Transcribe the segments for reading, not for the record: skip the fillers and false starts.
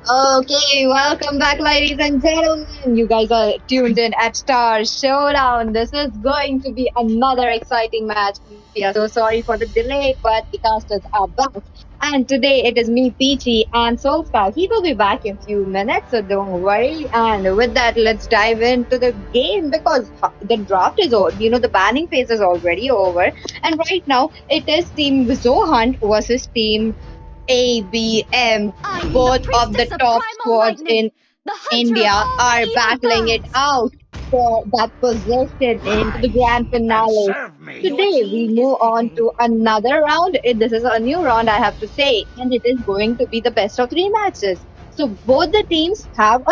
Okay, welcome back, ladies and gentlemen. You guys are tuned in at Star Showdown. This is going to be another exciting match. We are so sorry for the delay, but the casters are back. And today it is me, Peachy, and Soulstar. He will be back in few minutes, so don't worry. And with that, let's dive into the game because the draft is over. The banning phase is already over. And right now, it is Team ZoHunt versus Team ABM. I'm the Both of the priestess of top primal squads lightning, in the hunter of India all the are evil battling it gods. out for that position into the grand Rise and finale. serve me. Your Today we team is move on picking. to another round. This is a new round, I have to say, and it is going to be the best of three matches. So both the teams have a a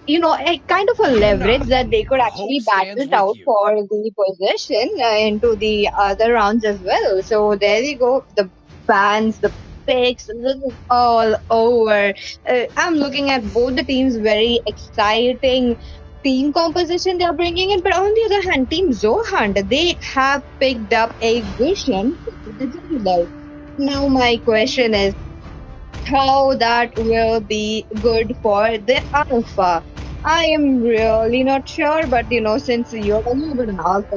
a kind of a Fear leverage not, that they could for actually hope battle stands it with out you. for the position into the other rounds as well. So there we go. The fans, the picks, this is all over. I'm looking at both the teams, very exciting team composition they are bringing in. But on the other hand, Team Zohunt, they have picked up a vision for the jungle. Now my question is how that will be good for the alpha. I am really not sure, but since you're talking about an alpha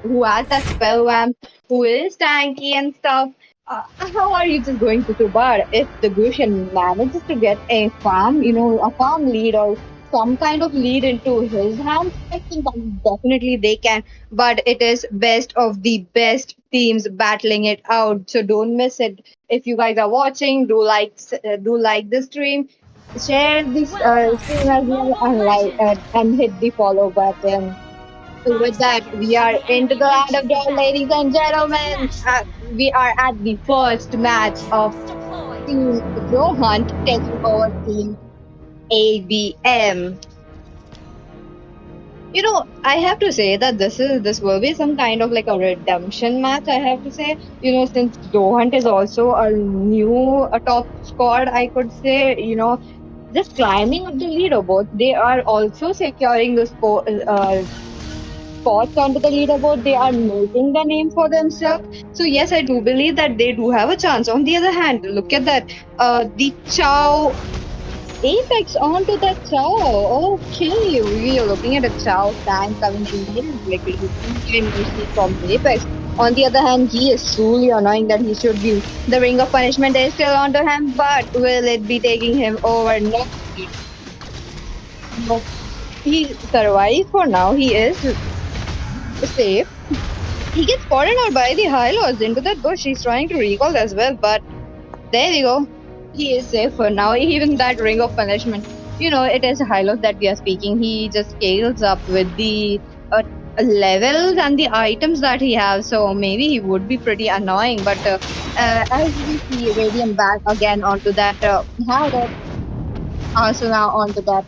who has that spell vamp, who is tanky and stuff, how are you just going to do bad if the Gusion manages to get a farm, a farm lead or some kind of lead into his hands? I think that definitely they can, but it is best of the best teams battling it out, so don't miss it. If you guys are watching, do like the stream, share this Welcome stream to as well, Mobile Legends! and hit the follow button. So 5 with that, we seconds till are the into enemy the land reaches of the dawn, ladies and battlefield. gentlemen. Smash them! We are at the first match of Troops deployed! Team Zohunt taking over Team ABM. I have to say that this will be some kind of like a redemption match. I have to say, since Zohunt is also a top squad, I could say, just climbing up the leaderboard. They are also securing the spots onto the leaderboard. They are making the name for themselves. So yes, I do believe that they do have a chance. On the other hand, look at that. The Chow Apex onto the Chow. Okay, we are looking at a Chow tank coming in, like looking in mercy from Apex. On the other hand, he is truly annoying that he should be. The ring of punishment is still onto him, but will it be taking him over? No, no. He survives for now. He is safe. He gets spotted out by the Hylos into that bush. He's trying to recall as well, but there we go. He is safe for now. Even that ring of punishment. It is Hylos that we are speaking. He just scales up with the levels and the items that he has. So maybe he would be pretty annoying. But as we see Radiant back again onto that Hylos, also now onto that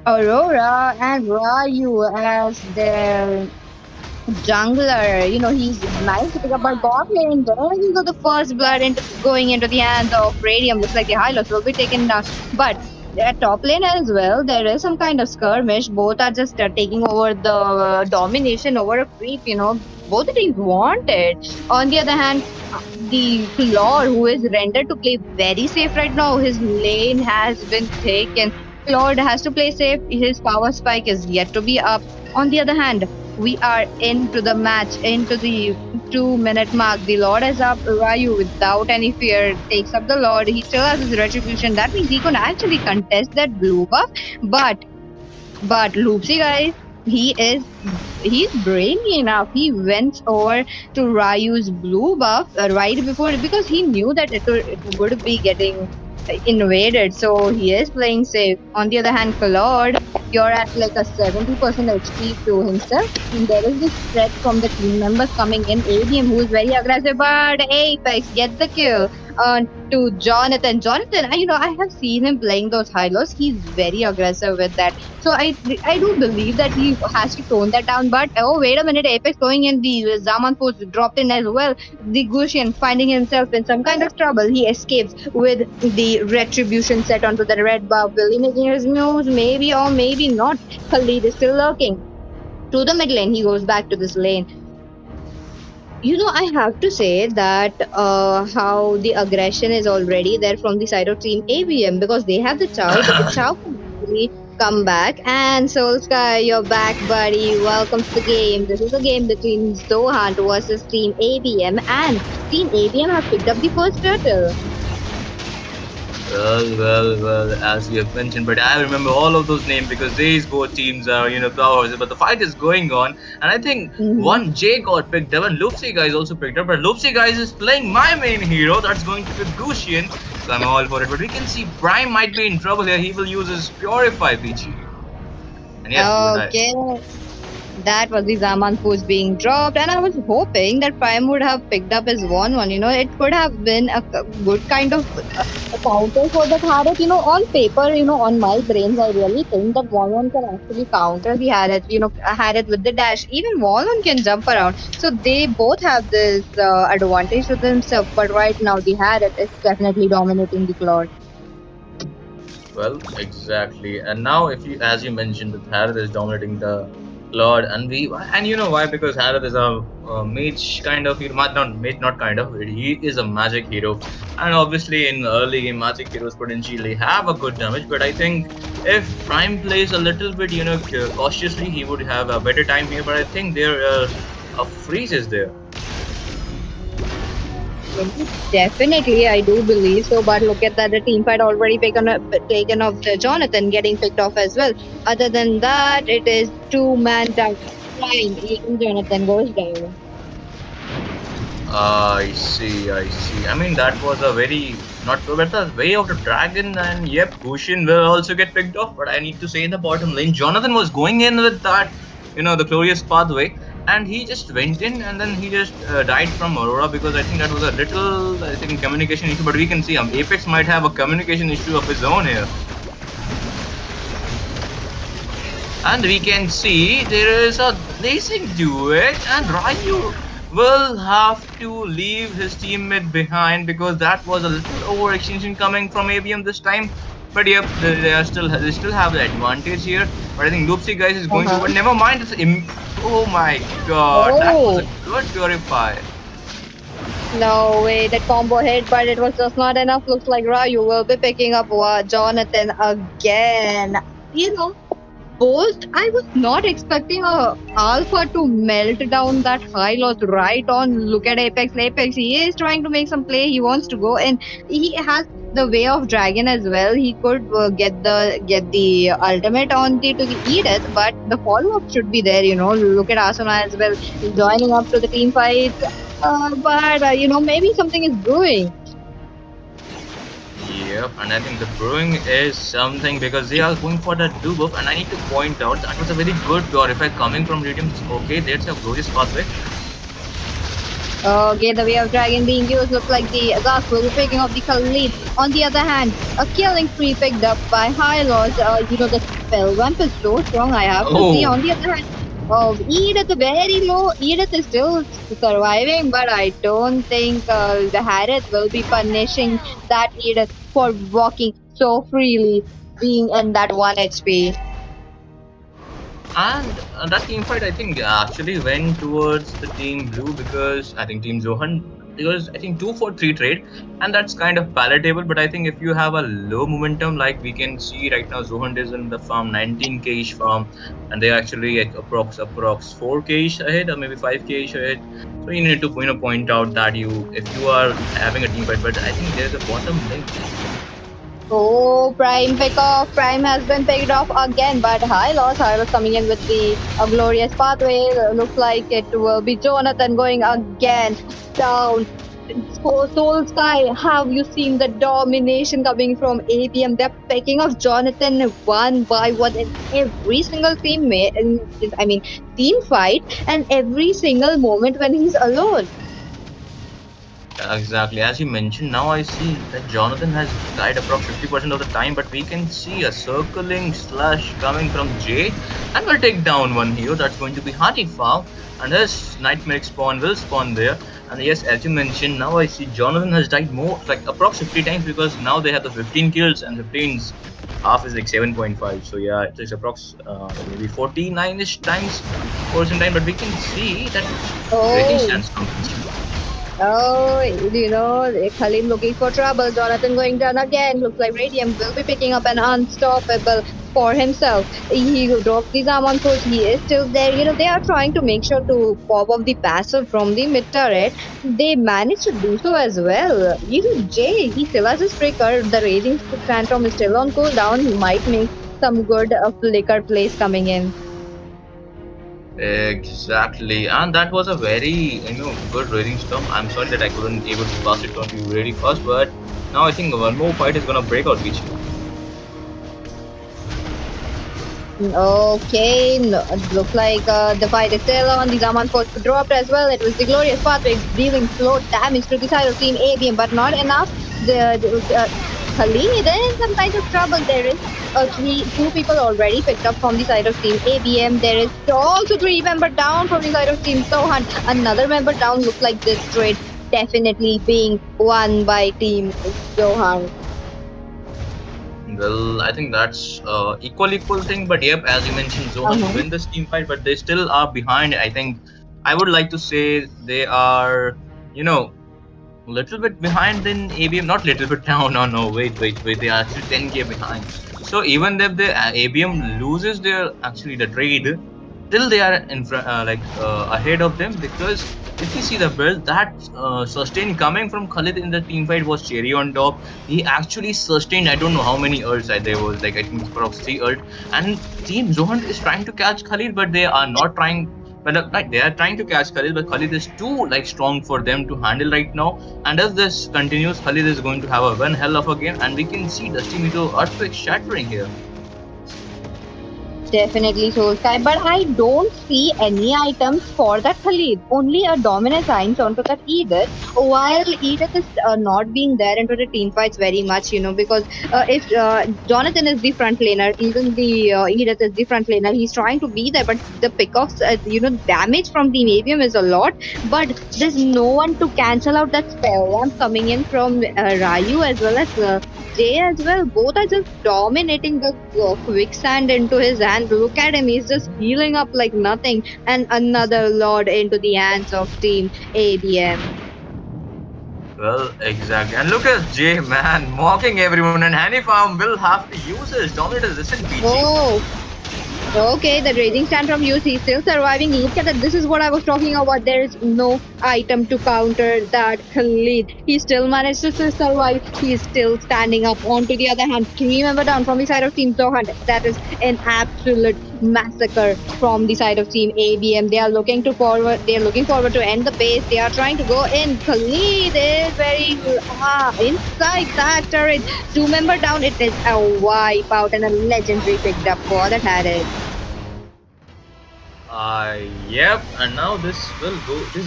Aurora and Ryu as their jungler. He's managed to pick up our Blood! bot lane. There we go, the first blood going into the hands of Radium. Looks like the Hylos will be taken down. But at top lane as well, there is some kind of skirmish. Both are just taking over the domination over a creep. Both the teams want it. On the other hand, the Claw, who is rendered to play very safe right now, his lane has been taken. Claude has to play safe. His power spike is yet to be up. On the other hand, we are into the match, into the 2 minute mark. The Lord is up. Ryu, without any fear, takes up the Lord. He still has his retribution. That means he could actually contest that blue buff. But Loopsy, guys, he's brainy enough. He went over to Ryu's blue buff right before because he knew that it would be getting invaded. So he is playing safe. On the other hand, Claude, you're at like a 70% HP to himself. And there is this threat from the team members coming in. ADM, who is very aggressive, but Apex gets the kill. To Jonathan. Jonathan, I have seen him playing those high-lows. He's very aggressive with that. So I do believe that he has to tone that down. But oh, wait a minute, Apex going in, the Zaman force dropped in as well. The Gusian finding himself in some kind of trouble. He escapes with the retribution set onto the red buff. Will he making his moves? Maybe or maybe not. Khalid is still lurking. To the mid lane, he goes back to this lane. I have to say that how the aggression is already there from the side of Team ABM because they have the Chow. The Chow can actually come back. And Soul Sky, you're back, buddy. Welcome to the game. This is a game between ZoHunt versus Team ABM, and Team ABM have picked up the first turtle. Well, as you have mentioned, but I remember all of those names because these both teams are, powerhouses. But the fight is going on, and I think Mhm. one J got picked up, and Loopsy guys also picked up. But Loopsy guys is playing my main hero. That's going to be Gusian, so I'm all for it. But we can see Prime might be in trouble here. He will use his Purify PG, and yes, you and I. Okay. That was the Zaman post being dropped, and I was hoping that Prime would have picked up his one. It could have been a good kind of a counter for that Harriet. On paper, on my brains, I really think that one can actually counter the Harriet. Harriet with the dash. Even one can jump around. So they both have this advantage to themselves. But right now, the Harriet is definitely dominating the Claude. Well, exactly. And now, if you, as you mentioned, that Harith is dominating the Lord, and you know why? Because Harith is a mage kind of hero, not mage, not kind of. He is a magic hero, and obviously in early game, magic heroes potentially have a good damage. But I think if Prime plays a little bit, cautiously, he would have a better time here. But I think there a freeze is there. Definitely, I do believe so. But look at that, the team fight already taken off the Jonathan getting picked off as well. Other than that, it is two-man down. Fine, even Jonathan goes down. I see. I mean, that was a very not but the way of the dragon, and yep, Hushin will also get picked off. But I need to say in the bottom lane, Jonathan was going in with that, the glorious pathway, and he just went in, and then he just died from Aurora because I think that was a little, I think, communication issue. But we can see Apex might have a communication issue of his own here. And we can see there is a racing duet, and Ryu will have to leave his teammate behind because that was a little overextension coming from ABM this time. But yep, they still have the advantage here. But I think Loopsy guys is going to. But never mind. Oh my god, that was Oh, a good purify. no way, that combo hit, but it was just not enough. Looks like Ryu will be picking up Jonathan again. You know, Both, I was not expecting a Alpha to melt down that high loss right on. Look at Apex. Apex, he is trying to make some play. He wants to go, and he has the way of dragon as well. He could get the ultimate on to the Edith, but the follow up should be there. Look at Asuna as well. He's joining up to the team fight, but maybe something is brewing. Yep, and I think the brewing is something because they are going for that do buff, and I need to point out that was a very good purify coming from Radium. Okay, that's a glorious pathway. Okay, the way of dragon being used looks like the Azak will be picking up the Khalid. On the other hand, a killing spree picked up by High Loss. The spell vamp is so strong, I have to see. Oh, On the other hand, Edith very low. Edith is still surviving, but I don't think the Harith will be punishing that Edith for walking so freely, being in that 1 HP. and that team fight I think actually went towards the team blue because I think team Zohan because I think 2-4-3 trade, and that's kind of palatable. But I think if you have a low momentum, like we can see right now, Zohan is in the farm 19k ish farm, and they're actually like approx 4k ish ahead or maybe 5k ish ahead. So you need to point out that if you are having a team fight, but I think there's a bottom link. Oh, Prime pick off. Prime has been picked off again, but high loss. I was coming in with the glorious pathway. Looks like it will be Jonathan going again down. Soul Sky, have you seen the domination coming from ABM? They're picking off Jonathan one by one in every single team fight, and every single moment when he's alone. Exactly, as you mentioned, now I see that Jonathan has died approx 50% of the time, but we can see a circling slash coming from Jay, and we'll take down one hero. That's going to be Hearty Farm, and his Nightmare spawn will spawn there. And yes, as you mentioned, now I see Jonathan has died more, like approx 50 times because now they have the 15 kills and 15s. half is like 7.5. So yeah, it's approx maybe 49ish times percent time, but we can see that rating Oh, stands constant. oh, Khalid looking for trouble. Jonathan going down again. Looks like Radium will be picking up an unstoppable for himself. He dropped the arm on coach. He is still there. They are trying to make sure to pop up the passive from the mid turret. They managed to do so as well. Jay, he still has his flicker. The Raging Phantom is still on cooldown. He might make some good flicker plays coming in. Exactly, and that was a very good rating storm. I'm sorry that I couldn't able to pass it on to you really fast, but now I think one more fight is gonna break out, Beach. Okay, no, it looks like the fight is still on. The Zaman force dropped as well. It was the glorious pathway dealing slow damage to the side of Team ABM, but not enough. The Khalid is in some kind of trouble. There is two people already picked up from the side of Team ABM. There is also three member down from the side of Team ZoHunt. Another member down. Looks like this trade definitely being won by Team ZoHunt. Well, I think that's equal thing. But yep, as you mentioned, Zohan Uh-huh. win this team fight, but they still are behind. I think I would like to say they are, you know, a little bit behind in ABM. Not little bit. No, no, no. Wait. They are actually 10k behind. So even if the ABM loses their actually the trade, still they are in front, ahead of them, because if you see the build that sustain coming from Khalid in the team fight was cherry on top. He actually sustained, I don't know how many ults there was, like I think it's approx 3 ult, and Team Zohan is trying to catch Khalid, but they are not trying. But like they are trying to catch Khalid, but Khalid is too like strong for them to handle right now. And as this continues, Khalid is going to have a one hell of a game, and we can see Dusty Mito earthquake shattering here. Definitely Soul Sky, but I don't see any items for that Khalid. Only a dominance items onto that Edith. While Edith is not being there into the team fights very much, because if Jonathan is the front laner, even the Edith is the front laner, he's trying to be there, but the pickoffs, damage from Team ABM is a lot, but there's no one to cancel out that spell ramp coming in from Ryu as well as Jay as well. Both are just dominating the quicksand into his hand. Look at him, he's just healing up like nothing. And another lord into the hands of Team ABM. Well, exactly. And look at Jay, man, mocking everyone. And Hanny Farm will have to use his Dominator Resistant PG. Oh, okay, the raging stand from UC is still surviving. Look at that. This is what I was talking about. There is no item to counter that Khalid. He still managed to survive. He is still standing up. On to the other hand, three member down from the side of Team ZoHunt. That is an absolute massacre from the side of Team ABM. They are looking to forward. They are looking forward to end the pace. They are trying to go in. Khalid is very inside that turret. Two member down. It is a wipe out and a legendary picked up for the Harris. Yep. And now this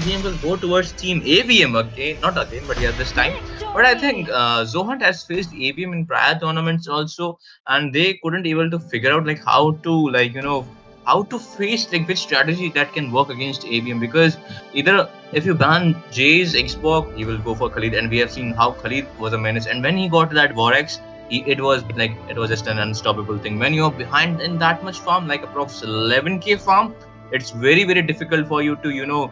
game will go towards Team ABM again. Not again, but yeah, this time. But I think Zohunt has faced ABM in prior tournaments also, and they couldn't able to figure out like how to how to face like which strategy that can work against ABM, because either if you ban Jay's Xbox, he will go for Khalid, and we have seen how Khalid was a menace, and when he got that Vorex, it was just an unstoppable thing. When you're behind in that much farm, like approx 11k farm, it's very difficult for you to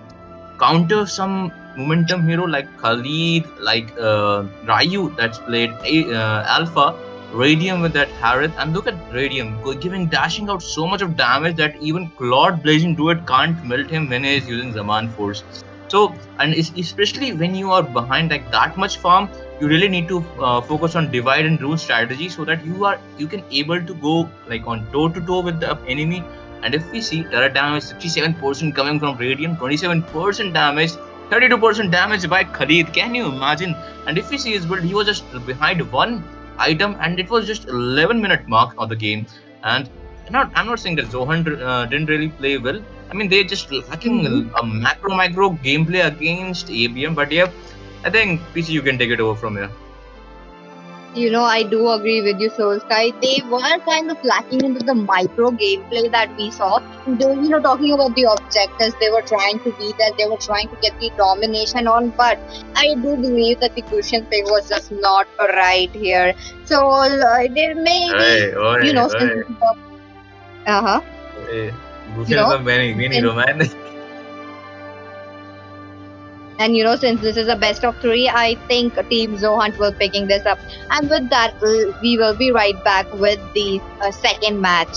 counter some momentum hero like Khalid, like Ryu that's played Alpha, Radium with that Harith, and look at Radium giving dashing out so much of damage that even Claude Blazing Druid can't melt him when he is using Zaman Force. So, and especially when you are behind like that much farm, you really need to focus on divide and rule strategy, so that you can able to go like on toe to toe with the enemy. And if we see turret damage 67% coming from Radiant, 27% damage, 32% damage by Khalid. Can you imagine? And if we see his build, he was just behind one item, and it was just 11-minute mark of the game. And I'm not saying that Zohan didn't really play well. I mean, they're just lacking Mhm. a macro gameplay against ABM. But yeah, I think PC, you can take it over from here. I do agree with you, Soul Sky. They were kind of lacking into the micro gameplay that we saw. Talking about the objectives, they were trying to beat us, they were trying to get the domination on, but I do believe that the cushion pick was just not right here. So, there may be, Oi, oi, since oi. uh-huh, you Bhushan is know, a many since romantic. And since this is a best of three, I think Team Zohunt will picking this up. And with that, we will be right back with the second match.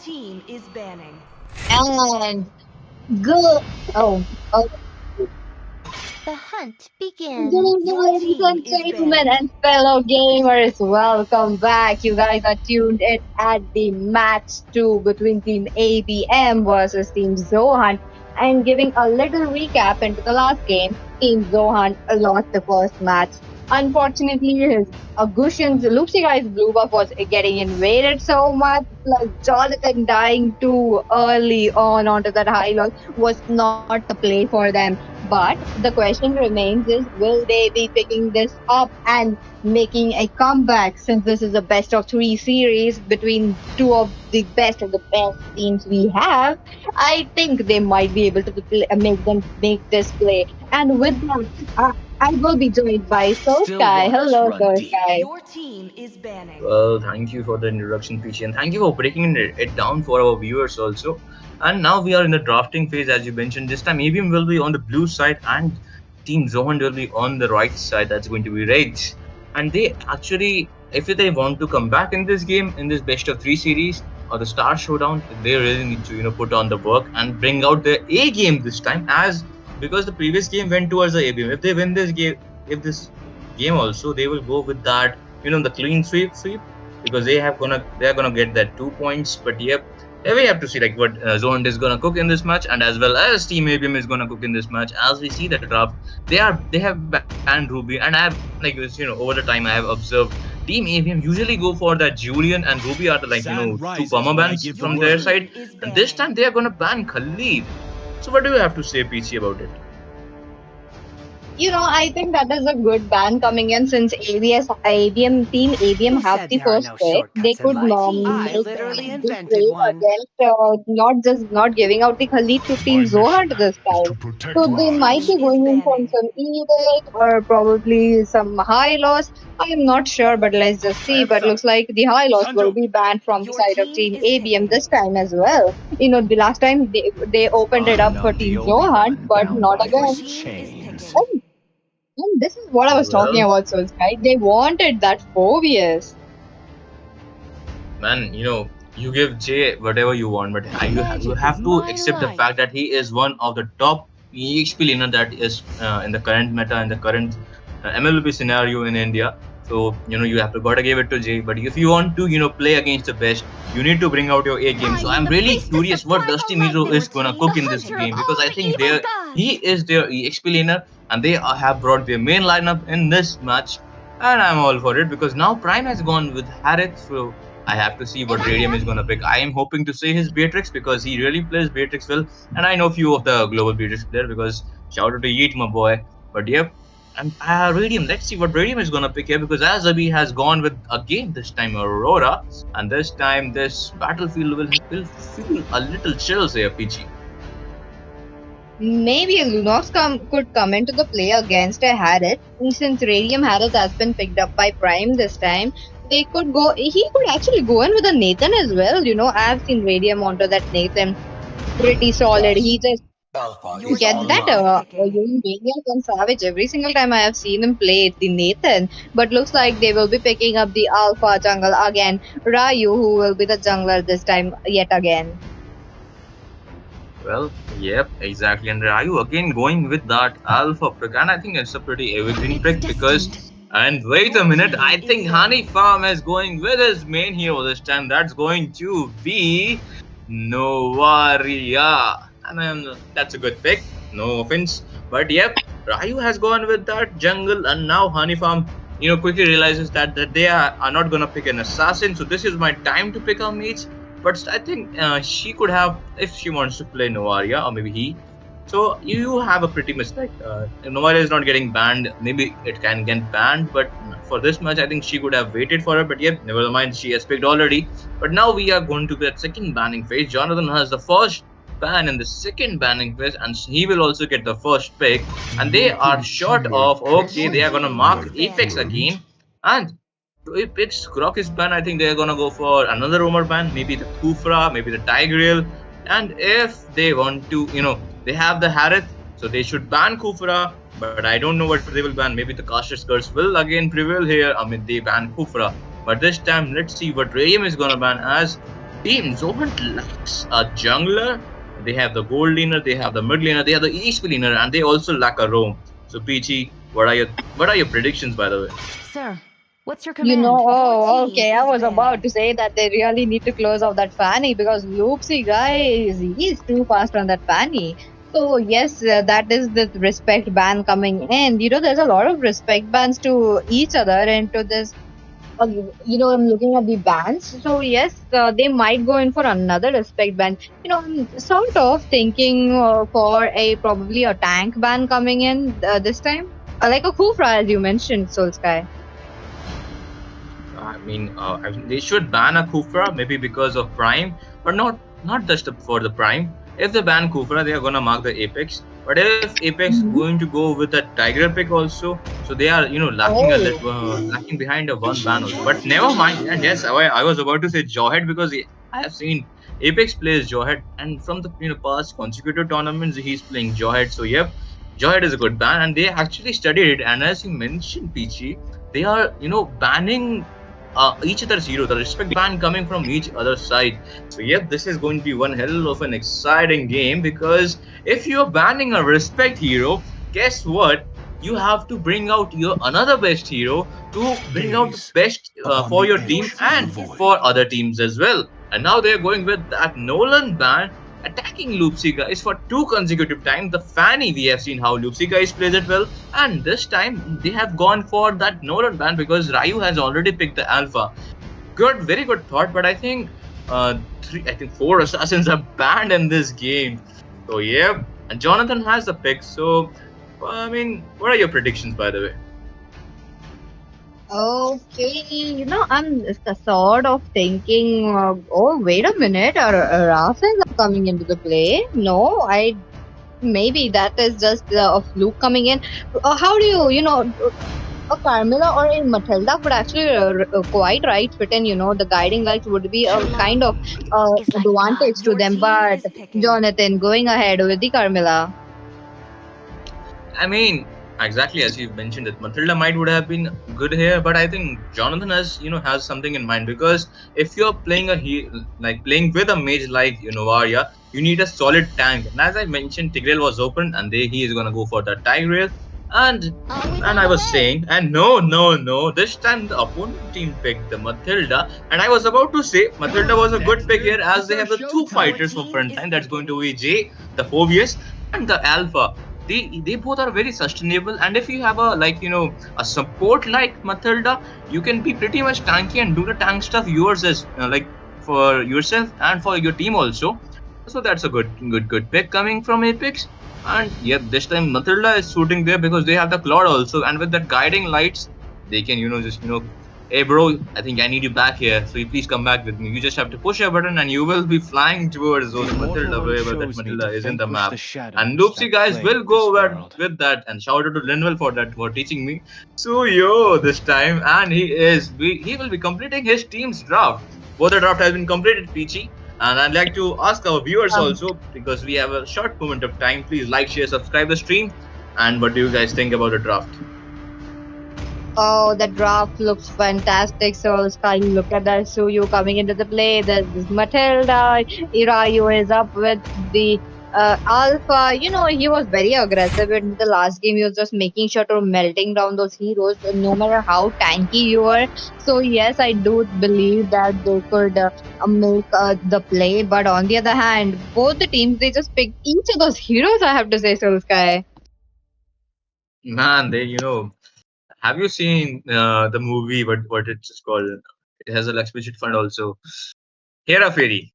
Team is banning. And go. Oh, oh. The hunt Good begins. evening, Your ladies team and is gentlemen, banning. and fellow gamers. Welcome back. You guys are tuned in at the match two between Team ABM versus Team ZoHunt. And giving a little recap into the last game, Team ZoHunt lost the first match. Unfortunately, his Gushin's Loopsy Guy's blue buff was getting invaded so much, plus Jonathan dying too early on onto that high loss was not the play for them. But the question remains is, will they be picking this up and making a comeback, since this is a best of three series between two of the best teams we have? I think they might be able to make this play. And with that, I will be joined by Soul Still Sky. waters Hello, run Soul deep. Sky. Your team is banning. Well, thank you for the introduction, Peachy, and thank you for breaking it down for our viewers also. And now we are in the drafting phase, as you mentioned. This time, ABM will be on the blue side, and Team Zohan will be on the right side. That's going to be Rage. And they actually, if they want to come back in this game, in this best of three series or the Star Showdown, they really need to put on the work and bring out their A game this time. As because the previous game went towards the ABM. If they win this game, if this game also, they will go with that the clean sweep because they're gonna get that 2 points. But yep, we have to see like what Zoned is gonna cook in this match, and as well as Team ABM is gonna cook in this match. As we see that draft, they have banned Ruby, and I have like this, over the time I have observed Team ABM usually go for that Julian and Ruby are the Sand two rises perma when I bans give the from Your their word. side, team is and this banning. time they are gonna ban Khalid. So what do you have to say, PC, about it? I think that is a good ban coming in, since ABM team ABM Who have said the there are first no pick. They shortcuts in could Your life? team I is make literally banning. a good invented trade one. against not giving out the Khalid to Team My mission Zohant this is time. to protect So Your they might team lives. be is going in for banning. some edict or probably some high loss. I am not sure, but let's just see. But Answer. looks like the high loss will Sanju. be banned from the Your side of team Team is ABM picking. this time as well. The last time they opened it I'm up for not the Team only Zohant, one but bound not by Your again. this team is picking. chains. And this is what I was talking Well, about, Souls, right? They wanted that Phobius. man, you give Jay whatever you want, but you Magic is have to my accept the life. fact that he is one of the top EXP laner that is in the current meta, in the current MLB scenario in India. So you have to gotta give it to Jay. But if you want to play against the best, you need to bring out your A game. So I'm really curious what Dusty Miro is gonna cook in this game, because I think he is their EXP laner, and they have brought their main lineup in this match, and I'm all for it because now Prime has gone with Harith. So I have to see what Radium is gonna pick. I am hoping to say his Beatrix because he really plays Beatrix well, and I know few of the global Beatrix player because shout out to Yeet, my boy. But yep, and Radium. Let's see what Radium is gonna pick here because Azabi has gone with again this time Aurora, and this time this battlefield will feel a little chills here, Peachy. Maybe Lunox could come into the play against a Harith. Since Radium Harith has been picked up by Prime this time, they could go. He could actually go in with a Nathan as well. I've seen Radium onto that Nathan pretty solid. He just gets that Maniac and Savage every single time I have seen him play the Nathan. But looks like they will be picking up the Alpha jungle again. Ryu, who will be the jungler this time yet again. Well, yep, exactly. And Ryu again going with that alpha pick, and I think it's a pretty evergreen pick because. And wait a minute, I think Honey Farm is going with his main hero this time. That's going to be Novaria. I mean, that's a good pick. No offense, but yep, Ryu has gone with that jungle, and now Honey Farm, quickly realizes that they are not gonna pick an assassin. So this is my time to pick a mage. But I think she could have, if she wants to play Novaria, or maybe he. So you have a pretty mistake. Novaria is not getting banned. Maybe it can get banned, but for this match, I think she could have waited for it. But yeah, never mind, she has picked already. But now we are going to the second banning phase. Jonathan has the first ban in the second banning phase, and he will also get the first pick. And they are short of, okay, they are gonna mark Apex again. And to Apex Grok is ban, I think they're gonna go for another roamer ban, maybe the Kufra, maybe the Tigreal. And if they want to, they have the Harith, so they should ban Kufra, but I don't know what they will ban. Maybe the Caster's Curse will again prevail here. I mean, they ban Kufra. But this time, let's see what Radium is gonna ban, as Team ZoHunt lacks a jungler. They have the gold laner, they have the mid laner, they have the EXP laner, and they also lack a roam. So Peachy, what are your predictions, by the way? Sir, what's your command? Okay, I was about to say that they really need to close off that Fanny because Loopsy guys, he's too fast on that Fanny. So yes, that is the respect ban coming in. There's a lot of respect bans to each other into this. I'm looking at the bans. So yes, they might go in for another respect ban. I'm sort of thinking for probably a tank ban coming in this time, like a Kufra as you mentioned, Soulsky. I mean, they should ban a Kufra maybe because of Prime, but not just for the Prime. If they ban Kufra, they are gonna mark the Apex. But if Apex going to go with a Tiger pick also, so they are lacking a little, lacking behind a one ban also. But never mind. And yes, I was about to say Jawhead because I have seen Apex plays Jawhead, and from the past consecutive tournaments he's playing Jawhead. So yep, Jawhead is a good ban, and they actually studied it. And as you mentioned, Peachy, they are banning each other's hero, the respect ban coming from each other side. So yep, this is going to be one hell of an exciting game because if you're banning a respect hero, guess what? You have to bring out your another best hero to bring out the best for your team and for other teams as well. And now they're going with that Nolan ban, attacking Loopsy guys for 2 consecutive times. The Fanny, we have seen how Loopsy guys plays it well, and this time they have gone for that Nolan ban because Ryu has already picked the Alpha. Good, very good thought, but I think 4 assassins are banned in this game. So yeah, and Jonathan has the pick. So I mean, what are your predictions, by the way? Okay, I'm sort of thinking, wait a minute, are Raffles are coming into the play? No, maybe that is just a fluke coming in. How do you, a Carmilla or a Matilda would actually quite right fit in, the guiding lights would be a kind of advantage to them, but Jonathan going ahead with the Carmilla. I mean, Exactly as you mentioned it, Matilda might would have been good here, but I think Jonathan has something in mind, because if you're playing playing with a mage like Arya, you need a solid tank. And as I mentioned, Tigreal was open, and he is gonna go for the Tigreal, and Always and on I the was way. saying, and no, this time the opponent team picked the Matilda, and I was about to say Matilda was a good pick here, as they have the two fighters for front line. That's going to be Jay, the Phobius, and the Alpha. They both are very sustainable, and if you have a support like Matilda, you can be pretty much tanky and do the tank stuff yours as for yourself and for your team also. So that's a good pick coming from Apex. And yep, this time Matilda is shooting there because they have the Claude also, and with that guiding lights, they can hey bro, I think I need you back here, so you please come back with me. You just have to push a button and you will be flying towards The those immortal Matilda, one wherever that chose me Matilda to is in the vanquish map. the And shadows Loopsy that guys will plague go this world. with that, and shout out to Linwell for teaching me. So yo, this time, and he will be completing his team's draft. Both the draft has been completed, Peachy. And I'd like to ask our viewers Um, also, because we have a short moment of time. Please like, share, subscribe the stream. And what do you guys think about the draft? Oh, the draft looks fantastic. So, Sky, look at that Suyu coming into the play. There's this Matilda. Irayu is up with the Alpha. He was very aggressive in the last game. He was just making sure to melting down those heroes, no matter how tanky you are. So, yes, I do believe that they could make the play. But on the other hand, both the teams, they just picked each of those heroes, I have to say, so, Sky. Man, have you seen the movie? What it's called? It has a explicit fund also. Hera Fairy.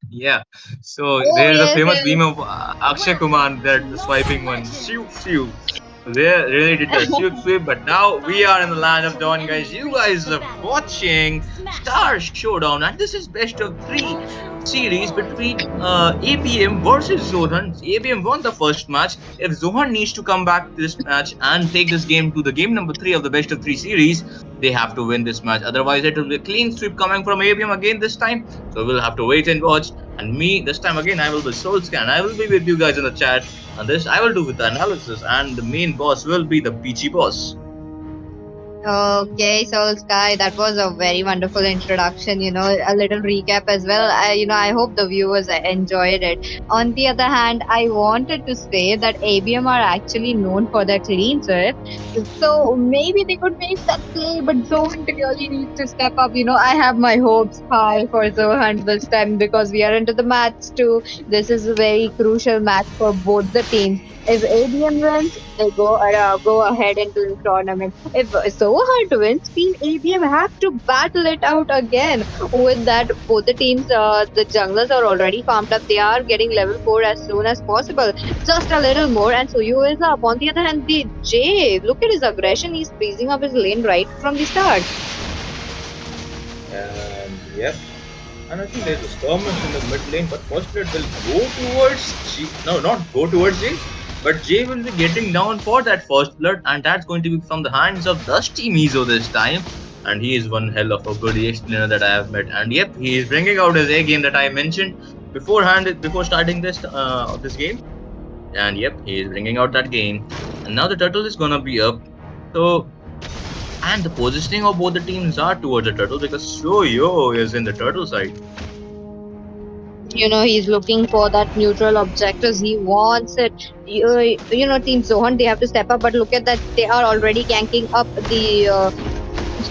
Yeah. So Oh, there's a yes, famous yes. meme of Akshay Kumar, Welcome that to the Mobile swiping one. Legends. Shoot, shoot. They really did the shoot sweep, but now we are in the land of Dawn, Enemy guys. You reaches guys the are battlefield. watching Smash Star them. Showdown, and this is best of three All troops series deployed. between ABM versus ZoHunt. ABM won the first match. If ZoHunt needs to come back to this match and take this game to the game number 3 of the best of 3 series, they have to win this match. Otherwise, it will be a clean sweep coming from ABM again this time. So we'll have to wait and watch. And me, this time again, I will be Soulscan. I will be with you guys in the chat. And this I will do with the analysis. And the main boss will be the PG boss. Okay, so Sky, that was a very wonderful introduction. A little recap as well. I hope the viewers enjoyed it. On the other hand, I wanted to say that ABM are actually known for their clean sweep. So maybe they could make that play, but Zohan really needs to step up. I have my hopes high for Zohan this time because we are into the match too. This is a very crucial match for both the teams. If ABM wins, they go ahead into the tournament. If ZoHunt wins, Team ABM have to battle it out again. With that, both the teams, the junglers are already farmed up. They are getting level 4 as soon as possible. Just a little more, and Suyu is up. On the other hand, the Jay, look at his aggression. He's freezing up his lane right from the start. And yep. And I think there's a skirmish in the mid lane, but first blood will go towards G. No, not go towards Jay, but Jay will be getting down for that first blood, and that's going to be from the hands of Dusty Mizo this time. And he is one hell of a good EX player that I have met. And yep, he is bringing out his A game that I mentioned beforehand before starting this game. And yep, he is bringing out that game. And now the turtle is gonna be up. So, and the positioning of both the teams are towards the turtle, because Shoyo is in the turtle side. He's looking for that neutral objectives. He wants it. Team Zohan, they have to step up. But look at that. They are already ganking up the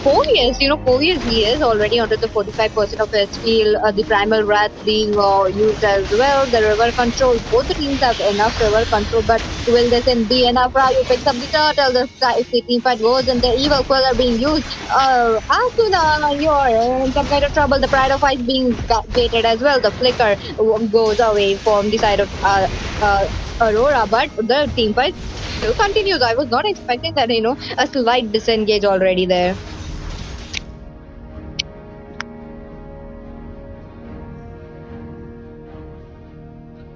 4 years. 4 years he is already onto the 45% of his field. The primal wrath being used as well. The river control. Both the teams have enough river control, but will this be enough? Ryu picks up the turtle. The team fight goes, and the evil queller being used. Asuna, you're in some kind of trouble. The pride of ice being gated as well. The flicker goes away from the side of Aurora, but the team fight still continues. I was not expecting that. A slight disengage already there.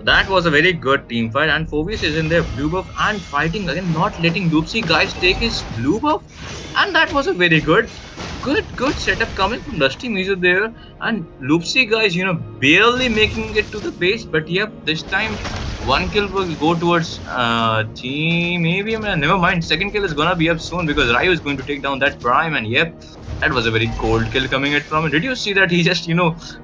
That was a very good team fight, and Phobius is in their blue buff and fighting again, not letting Loopsy guys take his blue buff. And that was a very good setup coming from Dusty Mizu there. And Loopsy guys, barely making it to the base, but yep, this time one kill will go towards team ABM. Never mind. Second kill is gonna be up soon because Ryu is going to take down that Prime. And yep, that was a very cold kill coming it from. Did you see that he just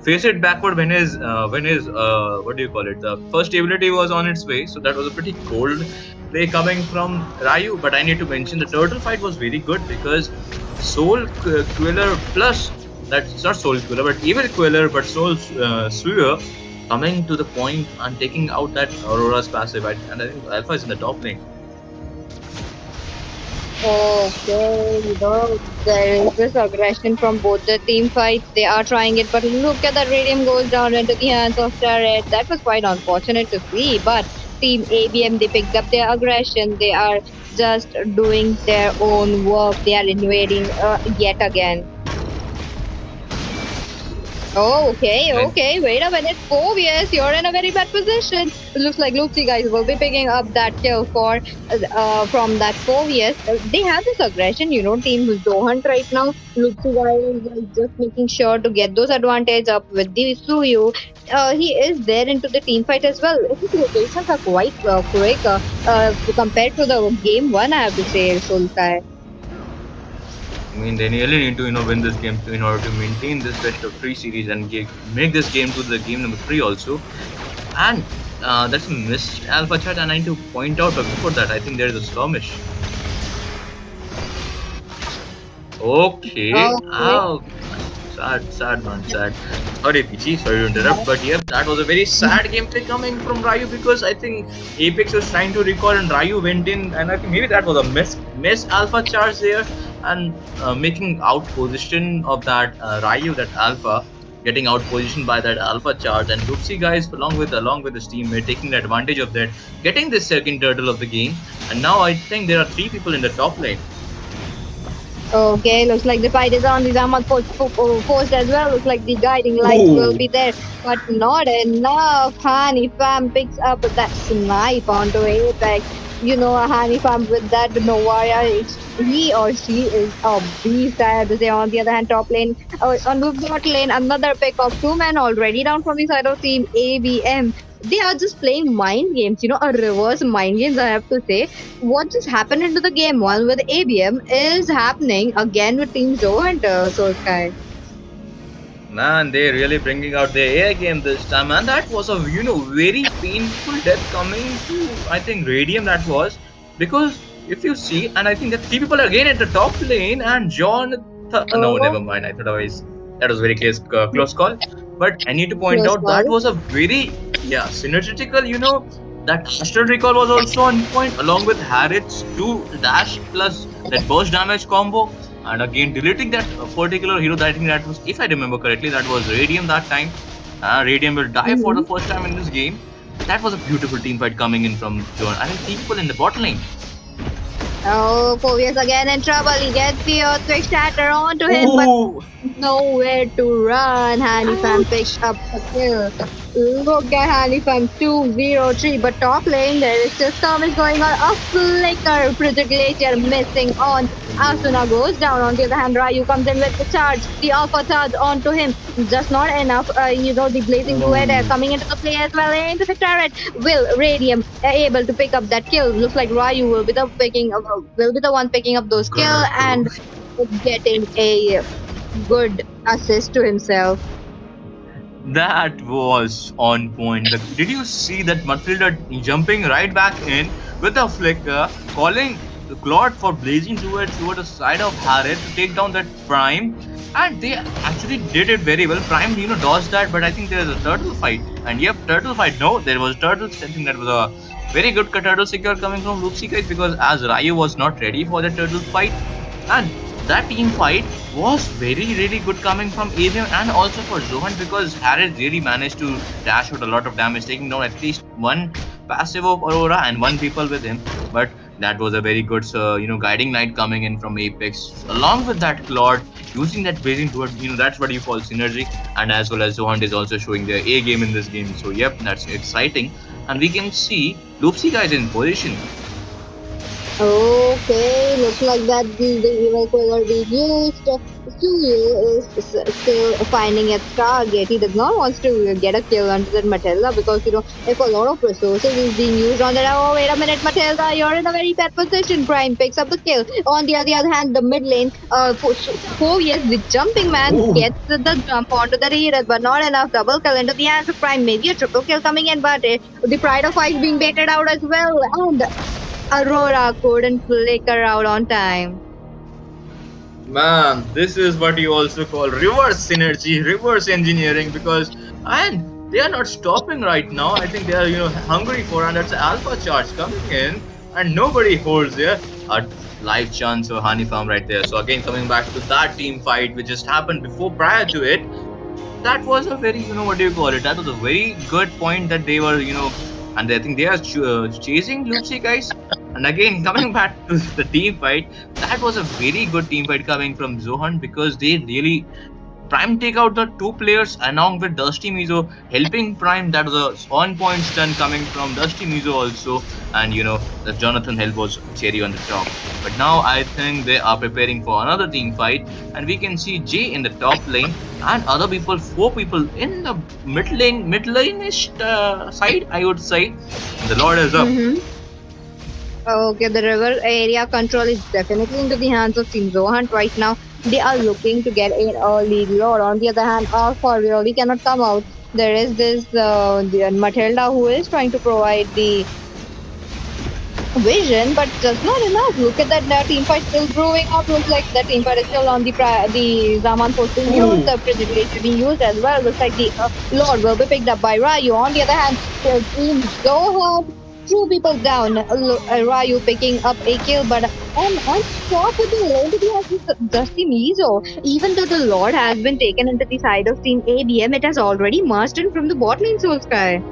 faced it backward when his what do you call it? The first ability was on its way. So that was a pretty cold play coming from Ryu. But I need to mention the turtle fight was very good because Soul Queller plus that's not Soul Queller but Evil Queller but Soul Suer coming to the point and taking out that Aurora's passive, and I think Alpha is in the top lane. Okay, there is this aggression from both the team fights. They are trying it, but look at that Radium goes down into the hands of Turret. That was quite unfortunate to see, but Team ABM, they picked up their aggression. They are just doing their own work. They are invading yet again. Oh, okay. Wait a minute. Phobius, you're in a very bad position. It looks like Luxi guys will be picking up that kill from that Phobius. They have this aggression, Team ZoHunt right now. Luxi guys is just making sure to get those advantage up with the Suyu. He is there into the team fight as well. His rotations are quite quick compared to the game one, I have to say, Sultai. I mean, they really need to win this game in order to maintain this best of 3 series and make this game to the game number 3 also. And that's a missed alpha chat, and I need to point out before that I think there is a skirmish. Okay. Oh, sad man, sad. Sorry Pichi, sorry to interrupt, but yep, that was a very sad gameplay coming from Ryu because I think Apex was trying to recall and Ryu went in, and I think maybe that was a miss alpha charge there, and making out position of that Ryu, that alpha, getting out positioned by that alpha charge, and Luxi guys along with his teammate taking advantage of that, getting the second turtle of the game, and now I think there are 3 people in the top lane. Okay, looks like the fight is on. The Zamat post as well. Looks like the guiding lights will be there, but not enough. Hani Fam picks up that snipe onto Apex. Hani Fam with that Novaya, he or she is a beast, I have to say. On the other hand, top lane, on the bot lane, another pick of 2 men already down from the side of team ABM. They are just playing mind games, a reverse mind games, I have to say. What just happened into the game one with ABM is happening again with Team ZoHunt, Sky. Man, they're really bringing out their A game this time, and that was a very painful death coming to I think Radium, that was, because if you see, and I think that 3 people are again at the top lane, and no, never mind, I thought that was very close call, but I need to point out that was a very synergetical, that Astral Recall was also on point along with Harriet's 2 dash plus that burst damage combo. And again, deleting that particular hero, I think that was, if I remember correctly, that was Radium that time. Radium will die for the first time in this game. That was a beautiful team fight coming in from John. I think 3 people in the bot lane. Oh, Phobius again in trouble. He gets the Earthquake Shatter onto him, but nowhere to run. Hanifam picks up the kill. Look at Hanifam 203, but top lane there is just skirmish going on. A flicker, Frigid Glacier missing on. Asuna goes down. On the other hand, Ryu comes in with the charge, the alpha charge onto him. Just not enough. The blazing duet coming into the play as well. Into the turret. Will Radium able to pick up that kill? Looks like Ryu will be the one picking up those kills and getting a good assist to himself. That was on point. Did you see that Matilda jumping right back in with a flicker, calling Claude for blazing towards the side of Harriet to take down that Prime, and they actually did it very well. Prime, dodged that, but I think there is a turtle fight, and yep, turtle fight. No, there was turtles. I think that was a very good turtle secure coming from Luxi guys, because as Ryu was not ready for the turtle fight, and that team fight was really good coming from ABM and also for ZoHunt, because Harriet really managed to dash out a lot of damage, taking down at least 1 passive of Aurora and 1 people with him. But that was a very good guiding light coming in from Apex, along with that Claude using that blazing duet. That's what you call synergy, and as well as ZoHunt is also showing their A game in this game. So yep, that's exciting, and we can see Loopsy guys in position. Okay, looks like that the evil killer we used. Suyu is still finding its target. He does not want to get a kill onto that Matilda because if a lot of resources is being used on that. Oh, wait a minute, Matilda, you're in a very bad position. Prime picks up the kill. On the other hand, the mid lane, Phobius, the jumping man, Ooh. gets the jump onto the Edith, but not enough. Double kill into the hands of Prime. Maybe a triple kill coming in, but the Pride of Ice being baited out as well. And Aurora couldn't flicker out on time. Man, this is what you also call reverse synergy, reverse engineering, because and they are not stopping right now. I think they are hungry for, and it's alpha charge coming in, and nobody holds there a live chance or honey farm right there. So again, coming back to that team fight which just happened before prior to it, that was a very what do you call it? That was a very good point that they were and I think they are chasing Lucy guys. And again, coming back to the team fight, that was a very good team fight coming from ZoHunt because they really Prime take out the two players along with Dusty Mizo helping Prime. That was a on-point stun coming from Dusty Mizo also, and the Jonathan help was cherry on the top. But now I think they are preparing for another team fight, and we can see Jay in the top lane and other people, four people in the mid lane-ish side, I would say. The Lord is up. Mm-hmm. Okay, the river area control is definitely into the hands of Team Zohan right now. They are looking to get in early lord. On the other hand, Alpha really cannot come out. There is this the Matilda who is trying to provide the vision, but just not enough. Look at that team fight still brewing up. Looks like the team fight is still on the Zaman force being used, Ooh. the Precipitation being used as well. Looks like the Lord will be picked up by Ryu. On the other hand, the team Zohan, two people down. Ryu picking up a kill, but unstoppable into the hands of Dusty Mizo. Even though the Lord has been taken into the side of Team ABM, it has already merged in from the bot lane Soul Sky.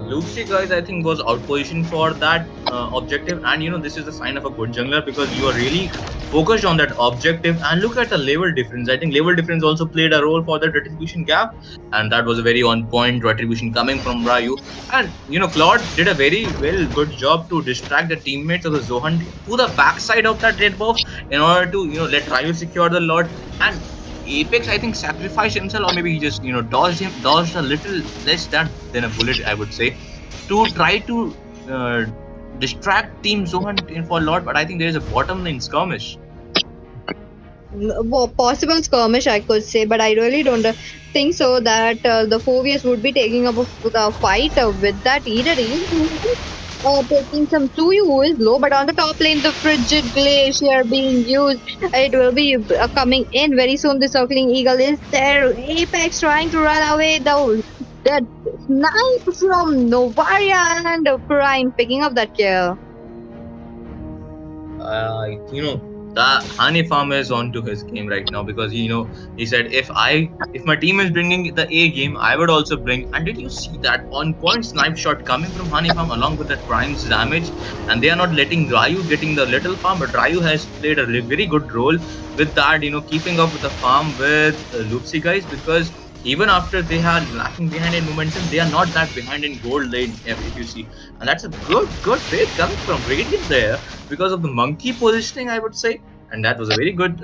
Lucy guys, I think was outpositioned for that objective, and this is a sign of a good jungler because you are really focused on that objective. And look at the level difference. I think level difference also played a role for the retribution gap, and that was a very on point retribution coming from Ryu. And Claude did a very good job to distract the teammates of the Zohan to the backside of that red buff in order to let Ryu secure the Lord. And Apex, I think, sacrificed himself, or maybe he just dodged a little less than a bullet, I would say, to try to distract Team Zohan for a lot. But I think there is a bottom lane skirmish. Well, possible skirmish, I could say, but I really don't think so that the Phobius would be taking up a fight with that either. Taking some Suyu who is low, but on the top lane, the Frigid Glacier being used. It will be coming in very soon. The Circling Eagle is there. Apex trying to run away. The snipe from Novaria and Prime picking up that kill. The honey farmer is onto his game right now because he said if my team is bringing the A game, I would also bring. And did you see that on point snipe shot coming from honey farm along with that prime's damage? And they are not letting Ryu getting the little farm, but Ryu has played a very good role with that. Keeping up with the farm with Loopsy guys, because even after they are lacking behind in momentum, they are not that behind in gold lane if you see. And that's a good trade coming from Radiant there because of the monkey positioning, I would say. And that was a very good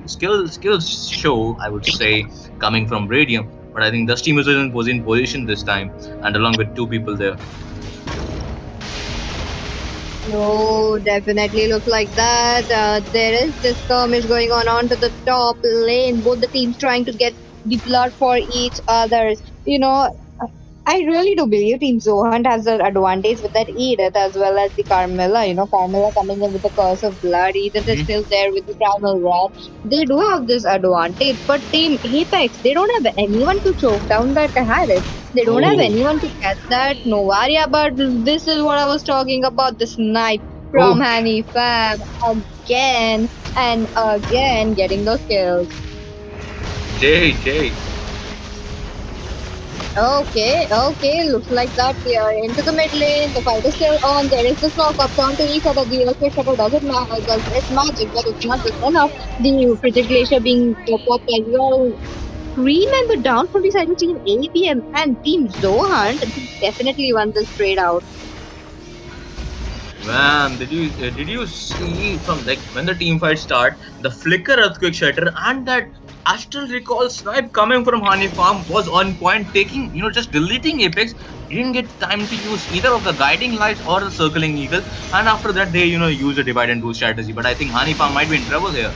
skill show, I would say, coming from Radiant. But I think Dusty Mizo was in position this time, and along with two people there. No, definitely look like that. There is this skirmish going on to the top lane. Both the teams trying to get the blood for each other. I really do believe Team Zohunt has an advantage with that Edith as well as the Carmilla. Carmilla coming in with the curse of blood. Edith is still there with the primal wrath. They do have this advantage, but Team Apex, they don't have anyone to choke down that Harris. They don't have Oh, anyone to catch that Novaria, but this is what I was talking about, the snipe from oh, Hanny Fab again and again getting those kills. Jay. Okay, looks like that we are into the mid lane. The fight is still on. There is this knock up onto each other. The electric shuttle doesn't matter because it's magic, but it's not just enough. The Frigid Glacier being popped as well. Remember down from the side of Team ABM and Team Zohunt definitely won this trade out. Man, did you see from like when the team fight start, the flicker earthquake shatter and that astral recall snipe coming from Honey Farm was on point, taking just deleting Apex. He didn't get time to use either of the guiding lights or the circling eagle, and after that they use a divide and do strategy. But I think Honey Farm might be in trouble here.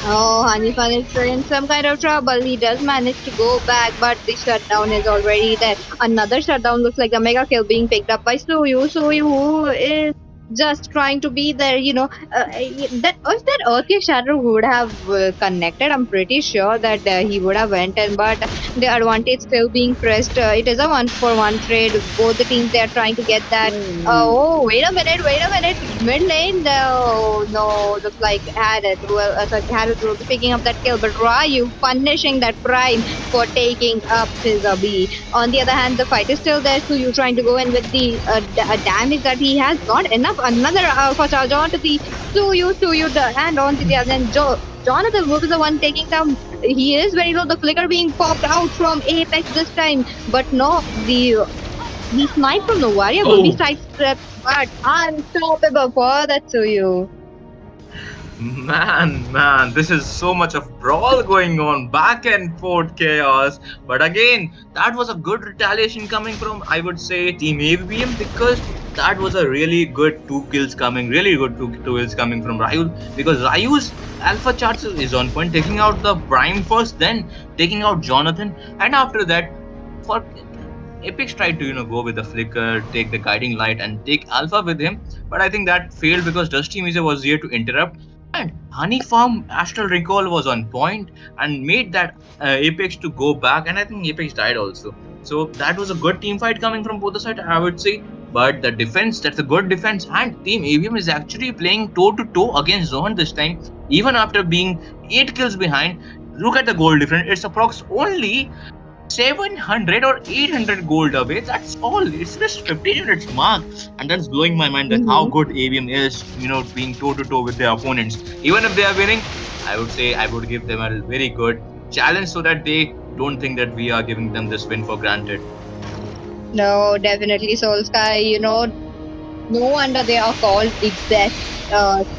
Oh, Hanifan is in some kind of trouble. He does manage to go back, but the shutdown is already there. Another shutdown looks like a mega kill being picked up by Suyu. Suyu, who is just trying to be there, that if that earthquake shatter would have connected, I'm pretty sure that he would have went in, but the advantage still being pressed. It is a 1-for-1 trade. Both the teams, they are trying to get that. Oh, wait a minute. Mid lane, no, looks like Harith will be picking up that kill, but Ryu punishing that Prime for taking up his B. On the other hand, the fight is still there, so you trying to go in with the damage that he has. Not enough. Another alpha charge onto the Suyu, and onto the other end. Jonathan will be the one taking down. He is very low. The flicker being popped out from Apex this time, but no, the snipe from the warrior will be sidestepped, but unstoppable for that Suyu. Man, this is so much of brawl going on, back and forth chaos. But again, that was a good retaliation coming from, I would say, Team ABM, because that was a really good two kills coming from Ryu, because Ryu's alpha charge is on point, taking out the Prime first, then taking out Jonathan, and after that, for Apex tried to go with the flicker, take the guiding light, and take alpha with him, but I think that failed because Dusty Mize was here to interrupt. And Honey Farm Astral Recall was on point and made that Apex to go back, and I think Apex died also. So that was a good team fight coming from both the sides, I would say. But the defense, that's a good defense, and Team ABM is actually playing toe to toe against ZoHunt this time, even after being 8 kills behind. Look at the goal difference; it's approx only 700 or 800 gold away. That's all. It's just 15 minutes mark, and that's blowing my mind that how good ABM is, being toe to toe with their opponents. Even if they are winning, I would say I would give them a very good challenge so that they don't think that we are giving them this win for granted. No, definitely Soul Sky. No wonder they are called the best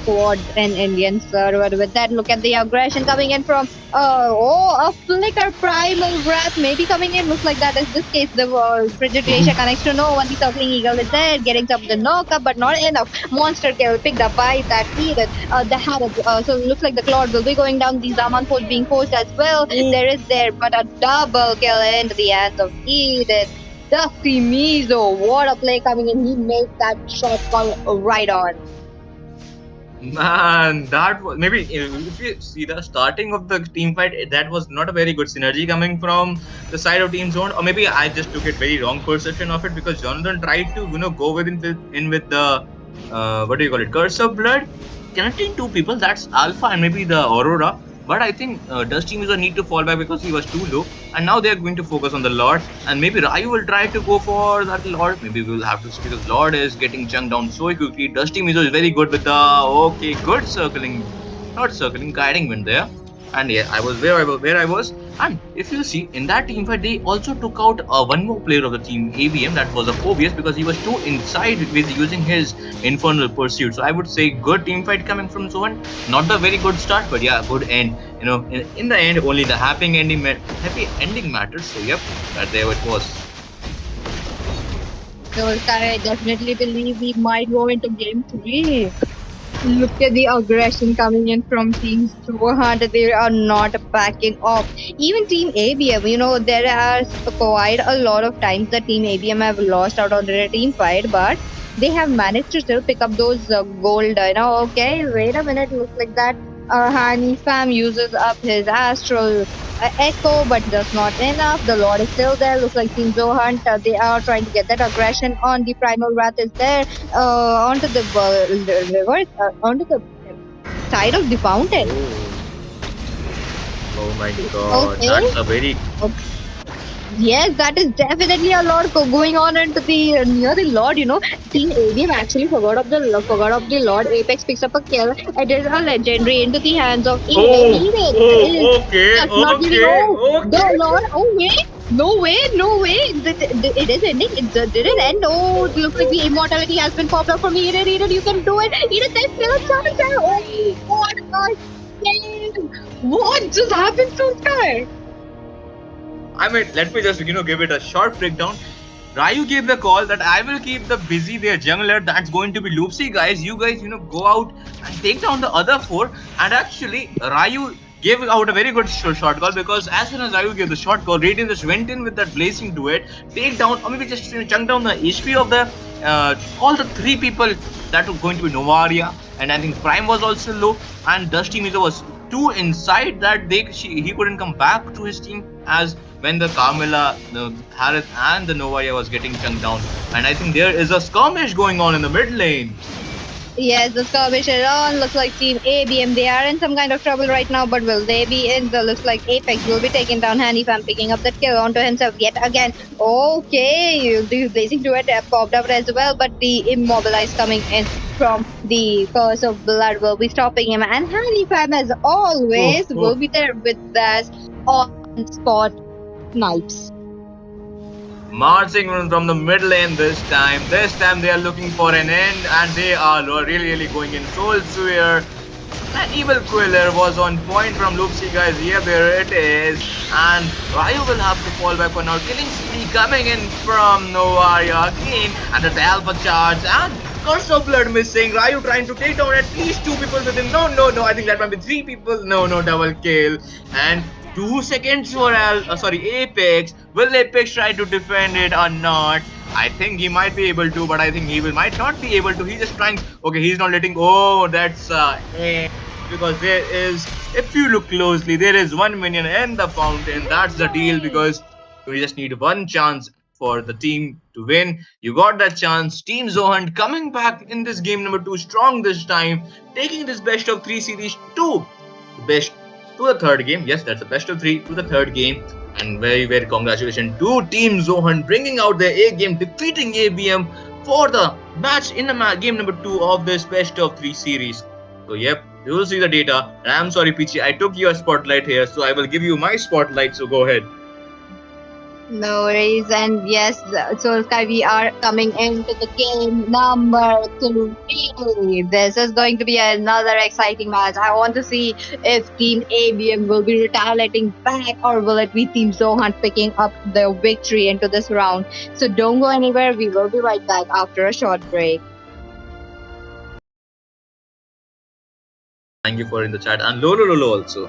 squad in Indian server. With that, look at the aggression coming in from a flicker primal breath maybe coming in. Looks like that is this case. The Frigid Glacier connects to no one. The circling eagle is there, getting up the knock up, but not enough. Monster kill picked up by that Edith. The Harith. So it looks like the Claude will be going down. The Zaman force being forced as well. There is there, but a double kill into the hands of Edith. Dusty Mize, what a play coming in. He made that shot call right on. Man, that was maybe if you see the starting of the team fight, that was not a very good synergy coming from the side of Team Zone, or maybe I just took it very wrong perception of it because Jonathan tried to go with the what do you call it, Curse of Blood, connecting two people. That's Alpha and maybe the Aurora. But I think Dusty Mize need to fall back because he was too low, and now they are going to focus on the Lord, and maybe Ryu will try to go for that Lord. Maybe we'll have to see because Lord is getting chunked down so quickly. Dusty Mize is very good with the good circling, not circling, guiding wind there. And yeah, I was where I was. And if you see in that team fight, they also took out one more player of the team ABM. That was a Phobius because he was too inside with using his Infernal Pursuit. So I would say good team fight coming from ZoHunt. Not the very good start, but yeah, good end. In the end, only the happy ending matters. So yep, there it was. So I definitely believe we might go into game 3. Look at the aggression coming in from teams ZoHunt. They are not backing off. Even Team ABM, there are quite a lot of times that Team ABM have lost out on their team fight, but they have managed to still pick up those gold. Okay, wait a minute. Looks like that Hani Fam uses up his astral echo, but that's not enough. The Lord is still there. Looks like Team ZoHunt, they are trying to get that aggression on. The primal wrath is there onto the river, onto the side of the fountain. Oh my god, that's a very Yes, that is definitely a lot going on into the near the Lord. Team ABM actually forgot of the Lord. Apex picks up a kill. It is a legendary into the hands of Eden. Okay. The Lord. Oh wait. No way, no way. It is ending. It didn't end. Oh, it looks like the immortality has been popped up for me. Eden, Eden, you can do it. Eden, there's still a chance there. Oh, what a game. What just happened to Sky? I mean, let me just give it a short breakdown. Ryu gave the call that I will keep the busy their jungler. That's going to be Loopsy, guys. You guys, go out and take down the other four. And actually, Ryu gave out a very good short call, because as soon as Ryu gave the short call, Radiant just went in with that blazing duet, take down, or maybe just chunk down the HP of the all the three people that were going to be Novaria. And I think Prime was also low, and Dusty Mizo was too inside that he couldn't come back to his team, as when the Carmilla, the Harith, and the Novaya was getting chunked down. And I think there is a skirmish going on in the mid lane. Yes, the skirmish is on. Looks like Team ABM. They are in some kind of trouble right now, but will they be in? The looks like Apex will be taking down Hanifam, picking up that kill onto himself yet again. Okay, the blazing duet popped up as well, but the immobilize coming in from the Curse of Blood will be stopping him. And Hanifam, as always, will be there with us on spot snipes. Marching from the mid lane this time. This time they are looking for an end, and they are really going in. Soul Swear. That Evil Quiller was on point from Loopsy, guys. Yeah, there it is. And Ryu will have to fall back for now. Killing Spree coming in from Novaria again. And the Alpha charge. And Curse of Blood missing. Ryu trying to take down at least two people with him. No. I think that might be three people. No, double kill. And 2 seconds for Apex. Will Apex try to defend it or not? I think he might be able to, but I think he might not be able to. He's just trying. Okay, he's not letting. Oh, that's because there is. If you look closely, there is 1 minion in the fountain. That's the deal, because we just need one chance for the team to win. You got that chance. Team ZoHunt coming back in this game number 2 strong this time, taking this best of 3 series to best to the third game. Yes, that's the best of 3 to the third game. And very congratulations to Team ZoHunt bringing out their A game, defeating ABM for the match in the game number 2 of this best of 3 series. So yep, you will see the data. And I'm sorry, Peachy, I took your spotlight here, so I will give you my spotlight. So go ahead. No worries, and yes, so Sky, we are coming into the game number 3. This is going to be another exciting match. I want to see if Team ABM will be retaliating back, or will it be Team ZoHunt picking up the victory into this round. So don't go anywhere. We will be right back after a short break. Thank you for in the chat, and Lolo also.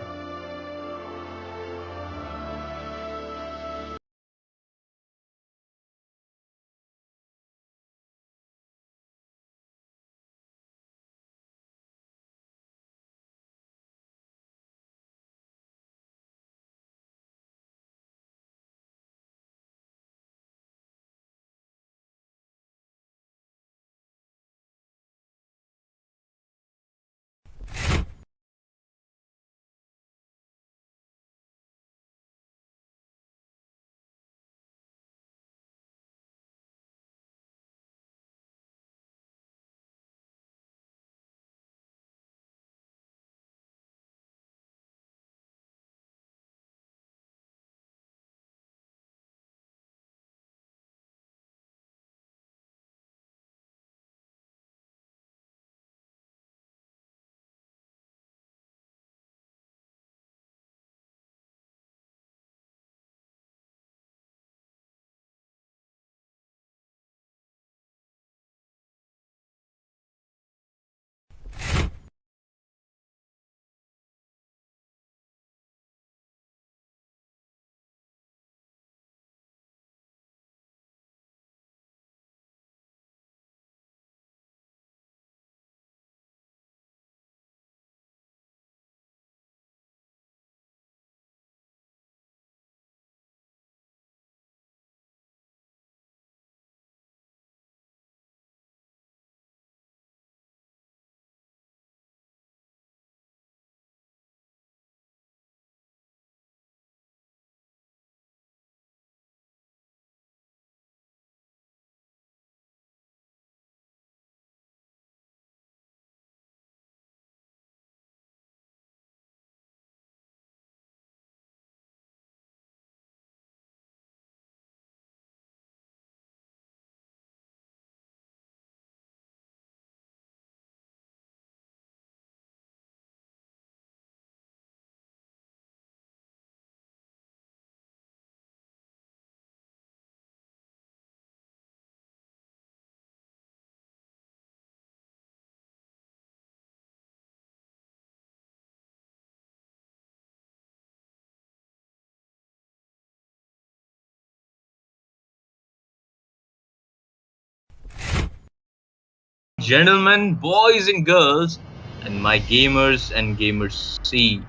gentlemen, boys and girls, and my gamers and gamers C.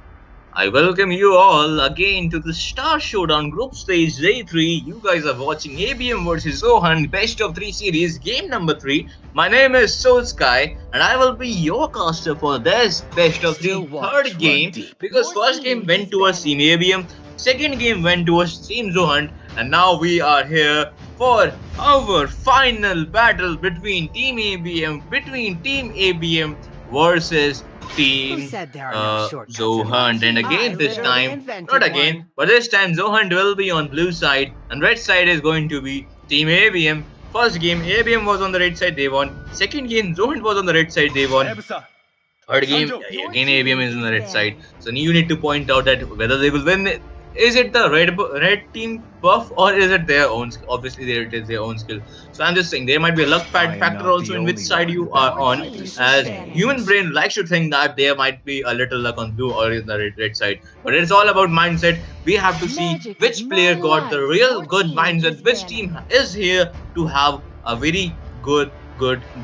I welcome you all again to the Star Showdown Group Stage Day 3. You guys are watching ABM Vs ZoHunt Best of 3 series, game number 3. My name is Soul Sky, and I will be your caster for this Best of 3 third game, because first game went towards Team ABM, second game went towards Team ZoHunt, and now we are here for our final battle between Team ABM versus Team ZoHunt. And again, this time, not again, but this time ZoHunt will be on blue side, and red side is going to be Team ABM. First game, ABM was on the red side, they won. Second game, ZoHunt was on the red side, they won. Third game, again ABM is on the red side. So you need to point out that whether they will win. Is it the red team buff, or is it their own skill? Obviously, it is their own skill. So I'm just saying there might be a luck factor also in which side you are on. As human brain likes to think that there might be a little luck on blue or in the red side, but it's all about mindset. We have to see which player got the real good mindset, which team is here to have a very good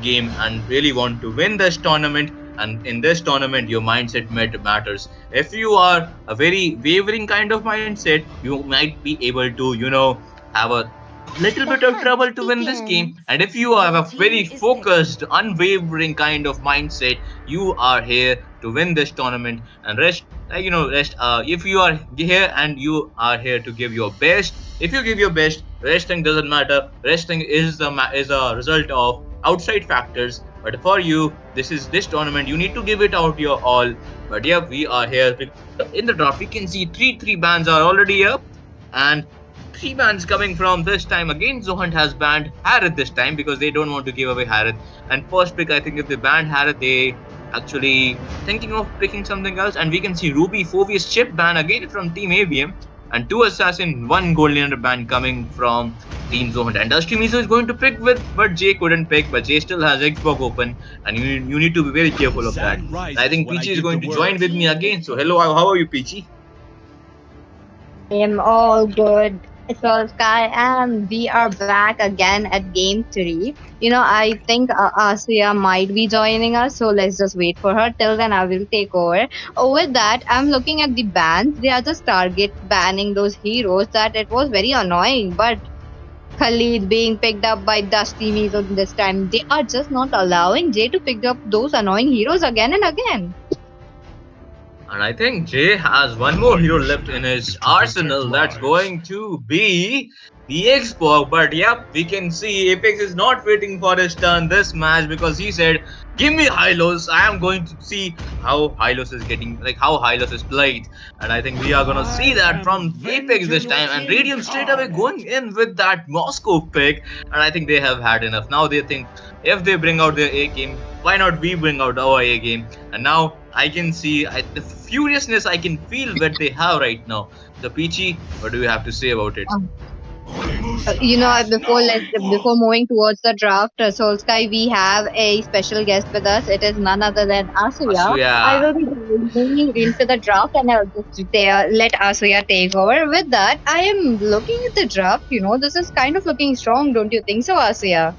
game and really want to win this tournament. And in this tournament, your mindset matters. If you are a very wavering kind of mindset, you might be able to, have a little bit of trouble to win this game. And if you have a very focused, unwavering kind of mindset, you are here to win this tournament. And rest. If you are here and you are here to give your best, if you give your best, resting doesn't matter. Resting is a result of outside factors. But for you, this tournament, you need to give it out your all. But yeah, we are here. In the draft, we can see three bans are already up, and 3 bans coming from this time. Again, ZoHunt has banned Harith this time because they don't want to give away Harith. And first pick, I think if they banned Harith, they actually thinking of picking something else. And we can see Ruby 4vs chip ban again from Team ABM. And 2 assassin, 1 golden band coming from Team ZoHunt. And Dusty Miso is going to pick with, but Jay couldn't pick, but Jay still has Xbox open, and you need to be very careful of that. And I think Peachy is going to join with me again. So hello, how are you, Peachy? I am all good. It's all Sky, and we are back again at game 3. I think Asiya might be joining us, so let's just wait for her. Till then, I will take over. With that, I'm looking at the bans. They are just target banning those heroes. That it was very annoying, but Khalid being picked up by Dusty Mizo this time, they are just not allowing Jay to pick up those annoying heroes again and again. And I think Jay has one more hero left in his arsenal. That's going to be the Xbox. But yep, we can see Apex is not waiting for his turn this match, because he said, give me Hylos. I am going to see how Hylos is how Hylos is played. And I think we are going to see that from Apex this time. And Radium straight away going in with that Moscow pick. And I think they have had enough. Now they think, if they bring out their A game, why not we bring out our A game? And now I can see the furiousness I can feel that they have right now. So Peachy, what do you have to say about it? Before moving towards the draft, Soul Sky, we have a special guest with us. It is none other than Asuya. I will be moving into the draft, and I'll just let Asuya take over. With that, I am looking at the draft. This is kind of looking strong, don't you think so, Asuya?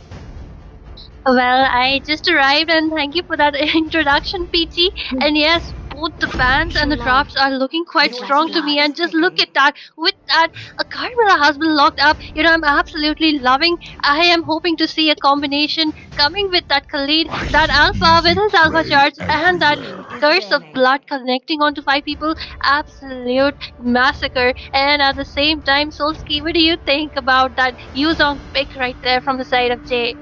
Well, I just arrived, and thank you for that introduction, Peachy. And yes, both the bans and the drafts are looking quite strong to me. And just look at that. With that, a card with a husband locked up, I'm absolutely loving. I am hoping to see a combination coming with that Khalid, that Alpha with his Alpha charge, and that Curse of Blood connecting onto 5 people. Absolute massacre. And at the same time, Solski, what do you think about that Yuzong pick right there from the side of Jay?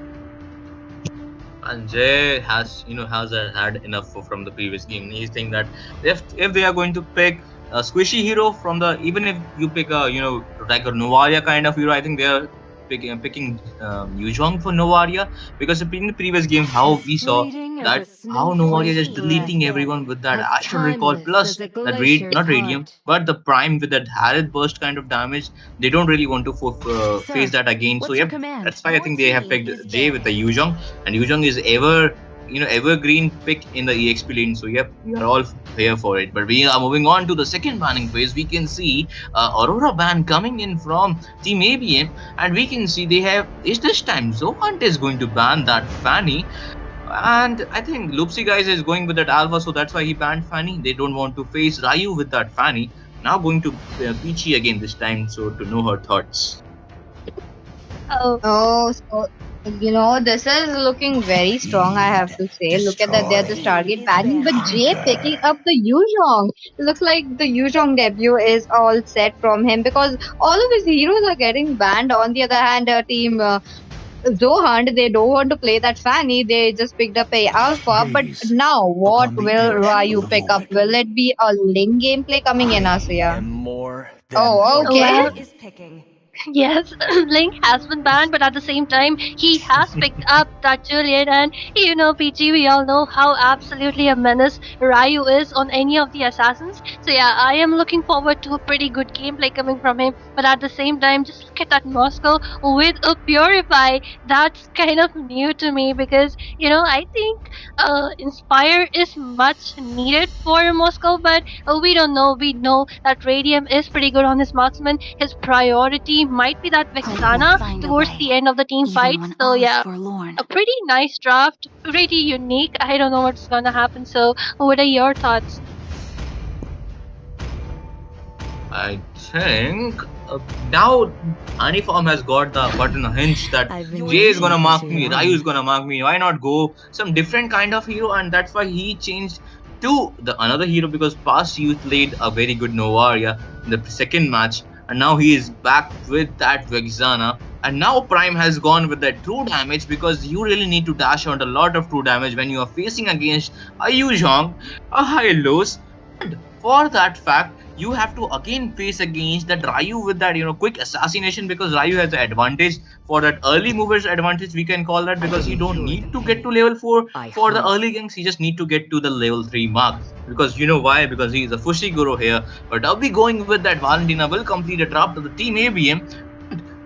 And Jay has had enough from the previous game. He's thinking that if they are going to pick a squishy hero from even if you pick a like a Novaria kind of hero, I think they are picking Yuzhong for Novaria, because in the previous game how we saw that how Novaria just deleting everyone with that Astral Recall plus that not Radium but the Prime with that Harith burst kind of damage. They don't really want to face that again. So yep, that's why I think they have picked Jay with the Yuzhong, and Yuzhong is evergreen pick in the EXP lane. So yep, we are all here for it. But we are moving on to the second banning phase. We can see Aurora ban coming in from Team ABM, and we can see this time ZoHunt is going to ban that Fanny. And I think Loopsy guys is going with that alpha, so that's why he banned Fanny. They don't want to face Ryu with that Fanny. Now going to Peachy again this time, so to know her thoughts. Oh, Oh, so this is looking very strong, I have to say. Look at that, they're just target banning, but Jay picking up the Yuzhong. Looks like the Yuzhong debut is all set from him because all of his heroes are getting banned. On the other hand, team ZoHunt, they don't want to play that Fanny. They just picked up a Alpha. But now, what will Ryu pick up? Will it be a Ling gameplay coming in, Asuya? Oh, okay. well, yes, Link has been banned, but at the same time, he has picked up that Julian. And PG, we all know how absolutely a menace Ryu is on any of the assassins. So, yeah, I am looking forward to a pretty good gameplay coming from him. But at the same time, just look at that Moscow with a Purify. That's kind of new to me because, I think Inspire is much needed for Moscow, but we don't know. We know that Radium is pretty good on his marksman. His priority might be that Vexana towards the end of the team fight. So yeah, a pretty nice draft, pretty unique. I don't know what's gonna happen. So what are your thoughts? I think now Aniform has gotten a hinge that Jay is gonna mark me, Ryu is gonna mark me. Why not go some different kind of hero? And that's why he changed to the another hero because past he played a very good Novaria in the second match, and now he is back with that Vexana. And now Prime has gone with that true damage because you really need to dash out a lot of true damage when you are facing against a Yuzhong, a Hylos. And for that fact, you have to again face against that Ryu with that quick assassination because Ryu has the advantage for that early movers advantage, we can call that, because you don't need to get to level 4 for the early ganks, you just need to get to the level 3 mark, because you know why, because he is a Fushiguro here. But I'll be going with that Valentina will complete a draft of the team ABM.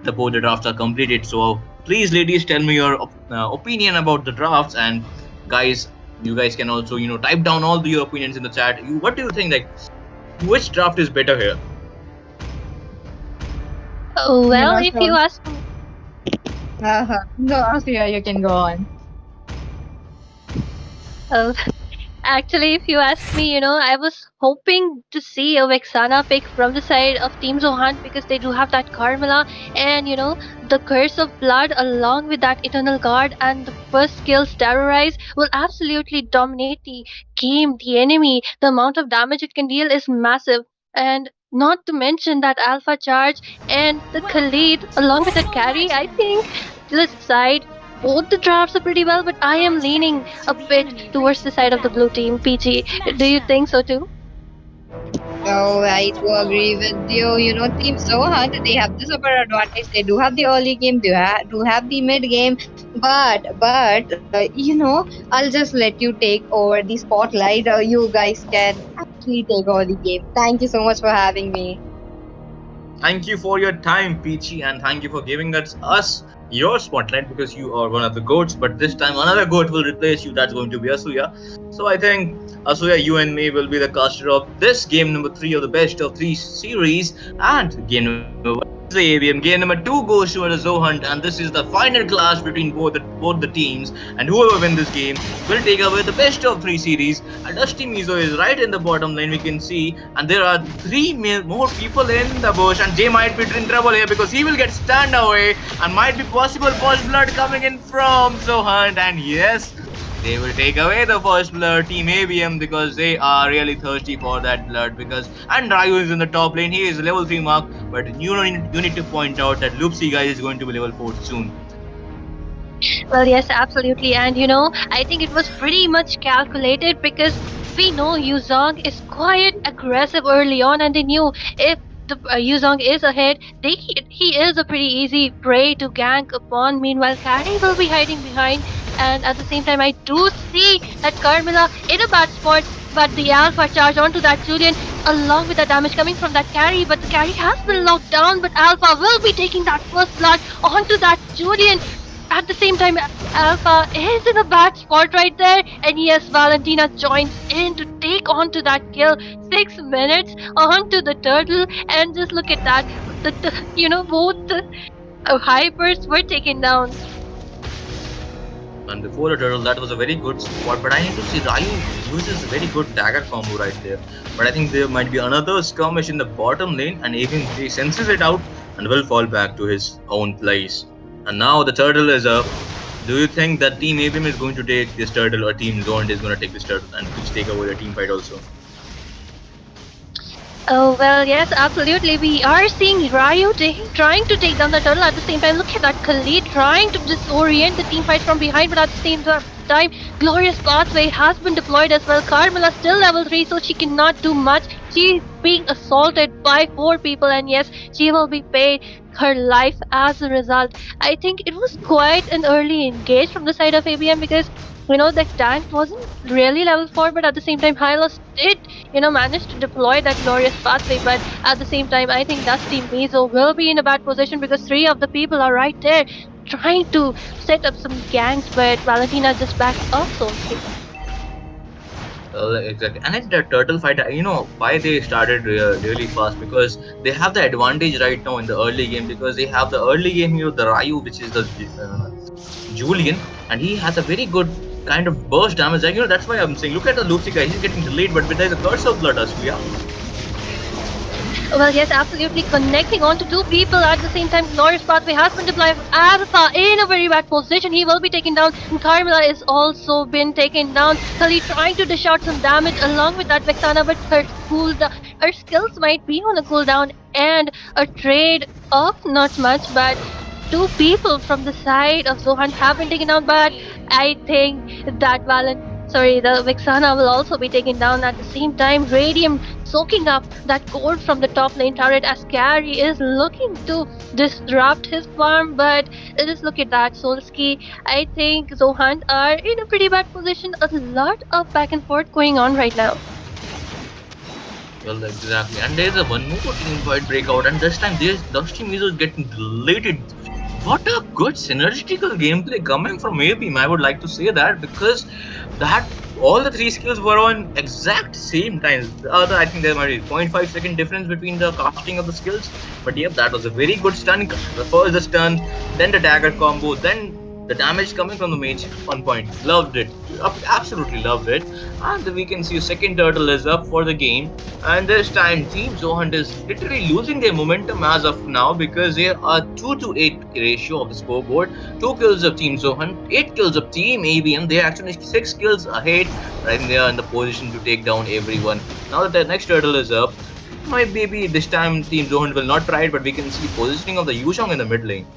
The both the drafts are completed, so please ladies tell me your opinion about the drafts, and guys, you guys can also type down all your opinions in the chat. What do you think, like which draft is better here? Well, if you ask me, No, Asuya, you can go on. uh, actually, if you ask me, I was hoping to see a Vexana pick from the side of Team ZoHunt because they do have that Carmela and, the Curse of Blood along with that Eternal Guard and the first skills Terrorize will absolutely dominate the game, the enemy. The amount of damage it can deal is massive. And not to mention that Alpha Charge and the Khalid along with the carry, I think this side both the drafts are pretty well, but I am leaning a bit towards the side of the blue team. PG, do you think so too? Oh, I do agree with you. Team ZoHunt, they have the super advantage. They do have the early game, do have the mid game, but I'll just let you take over the spotlight. You guys can actually take over the game. Thank you so much for having me. Thank you for your time, Peachy, and thank you for giving us your spotlight because you are one of the goats. But this time, another goat will replace you. That's going to be Asuya. So I think Asuya, you and me will be the caster of this game number 3 of the best of 3 series, and game number 1 is the ABM. Game number 2 goes to the ZoHunt, and this is the final clash between both the teams. And whoever wins this game will take away the best of 3 series. And Dusty Mizo is right in the bottom lane, we can see, and there are 3 more people in the bush, and Jay might be in trouble here because he will get stunned away, and might be possible first blood coming in from ZoHunt. And yes, they will take away the first blood, team ABM, because they are really thirsty for that blood. And Ryu is in the top lane, he is level 3 mark, but you need to point out that Loopsy guy is going to be level 4 soon. Well, yes, absolutely. And I think it was pretty much calculated because we know Yuzong is quite aggressive early on, and they knew if the Yuzong is ahead, he is a pretty easy prey to gank upon. Meanwhile, Carrie will be hiding behind, and at the same time, I do see that Carmela in a bad spot. But the Alpha charge onto that Julian along with the damage coming from that carry, but the carry has been locked down, but Alpha will be taking that first blood onto that Julian. At the same time, Alpha is in a bad spot right there, and yes, Valentina joins in to take on to that kill. 6 minutes onto the turtle, and just look at that. Both the hypers were taken down. And before the turtle, that was a very good spot. But I need to see Ryu uses a very good dagger combo right there. But I think there might be another skirmish in the bottom lane, and even he senses it out and will fall back to his own place. And now the turtle is up. Do you think that Team ABM is going to take this turtle, or Team ZoHunt is going to take this turtle and take over the team fight also? Oh, well, yes, absolutely. We are seeing Ryu trying to take down the turtle. At the same time, look at that Khalid trying to disorient the team fight from behind, but at the same time, Glorious Pathway has been deployed as well. Carmilla still level 3, so she cannot do much. She's being assaulted by 4 people, and yes, she will be paid her life as a result. I think it was quite an early engage from the side of ABM because the tank wasn't really level 4, but at the same time, Hylos did managed to deploy that glorious pathway. But at the same time, I think Dusty Mizo will be in a bad position because 3 of the people are right there trying to set up some gangs, but Valentina just backs up Solskjaer. Exactly, and it's the turtle fight. Why they started really fast, because they have the advantage right now in the early game, because they have the early game hero, the Ryu, which is the Julian, and he has a very good kind of burst damage. That's why I'm saying, look at the Lucy guy, he's getting delayed, but there's a curse of blood, Ashwiya. Well, yes, absolutely. Connecting on to 2 people at the same time. Glorious Pathway has been deployed. Alpha in a very bad position. He will be taken down. And Carmilla is also been taken down. Kali trying to dish out some damage along with that Vexana, but her skills might be on a cooldown and a trade of not much, but 2 people from the side of ZoHunt have been taken down. But I think that the Vexana will also be taken down at the same time. Radium soaking up that gold from the top lane turret as Gary is looking to disrupt his farm, but just look at that, Solskjaer. I think ZoHunt are in a pretty bad position. A lot of back and forth going on right now. Well, exactly. And there's a one more team fight breakout, and this time there's Dusty Mizo is getting deleted. What a good synergetical gameplay coming from ABM. I would like to say that, because that all the 3 skills were on exact same time. The other, I think there might be 0.5 second difference between the casting of the skills. But yep, that was a very good stun. The first the stun, then the dagger combo, then the damage coming from the mage on point. Loved it. Absolutely loved it. And we can see a second turtle is up for the game. And this time Team ZoHunt is literally losing their momentum as of now, because they are 2-to-8 ratio of the scoreboard. 2 kills of Team ZoHunt, 8 kills of Team ABM. They are actually 6 kills ahead. Right, they are in the position to take down everyone. Now that the next turtle is up, maybe this time Team ZoHunt will not try it, but we can see positioning of the Yushong in the mid lane.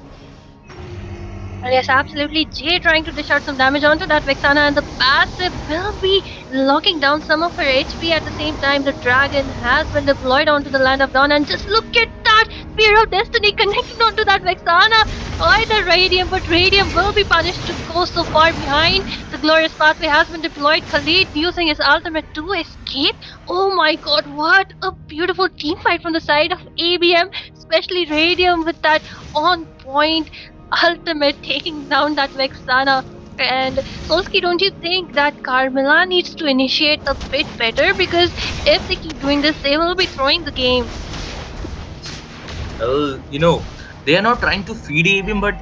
Yes, absolutely. Jay trying to dish out some damage onto that Vexana, and the passive will be locking down some of her HP. At the same time, the dragon has been deployed onto the Land of Dawn, and just look at that! Spear of Destiny connected onto that Vexana by the Radium, but Radium will be punished to go so far behind. The Glorious Pathway has been deployed. Khalid using his ultimate to escape. Oh my god, what a beautiful team fight from the side of ABM, especially Radium with that on point ultimate taking down that Vexana. And Solskjaer, don't you think that Carmilla needs to initiate a bit better? Because if they keep doing this, they will be throwing the game. Well, they are not trying to feed ABM, but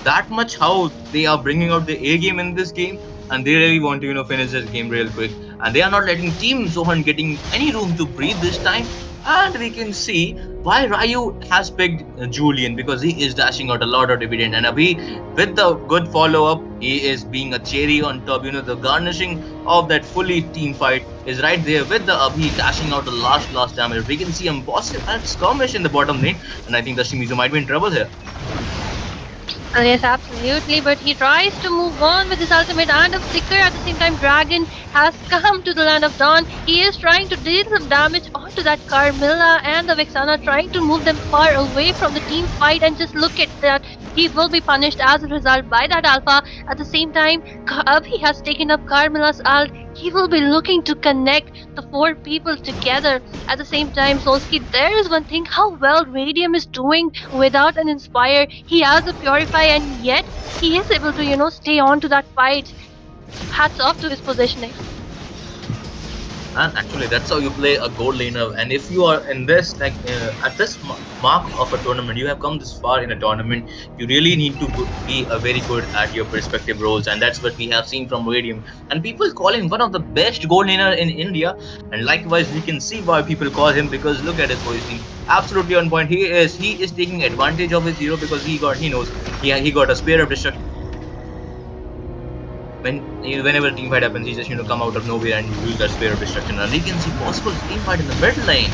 that much how they are bringing out the A game in this game, and they really want to finish this game real quick, and they are not letting Team ZoHunt getting any room to breathe this time. And we can see why Ryu has picked Julian, because he is dashing out a lot of dividend, and Abhi, with the good follow-up, he is being a cherry on top. The garnishing of that fully team fight is right there with the Abhi dashing out the last damage. We can see a boss and skirmish in the bottom lane, and I think the Shimizu might be in trouble here. Yes, absolutely, but he tries to move on with his ultimate and a flicker. At the same time, Dragon has come to the Land of Dawn. He is trying to deal some damage onto that Carmilla and the Vexana, trying to move them far away from the team fight, and just look at that. He will be punished as a result by that Alpha. At the same time, Abhi has taken up Carmilla's ult. He will be looking to connect the 4 people together. At the same time, Solskjaer, there is one thing, how well Radium is doing without an Inspire. He has a Purify, and yet he is able to, stay on to that fight. Hats off to his positioning. And actually, that's how you play a gold laner. And if you are in this, like at this mark of a tournament, you have come this far in a tournament. You really need to be very good at your respective roles, and that's what we have seen from Radium. And people call him one of the best gold laner in India. And likewise, we can see why people call him, because look at his positioning, absolutely on point. He is taking advantage of his hero, because he knows he got a spear of destruction. Whenever team fight happens, he just come out of nowhere and use that spear of destruction. And we can see possible team fight in the mid lane.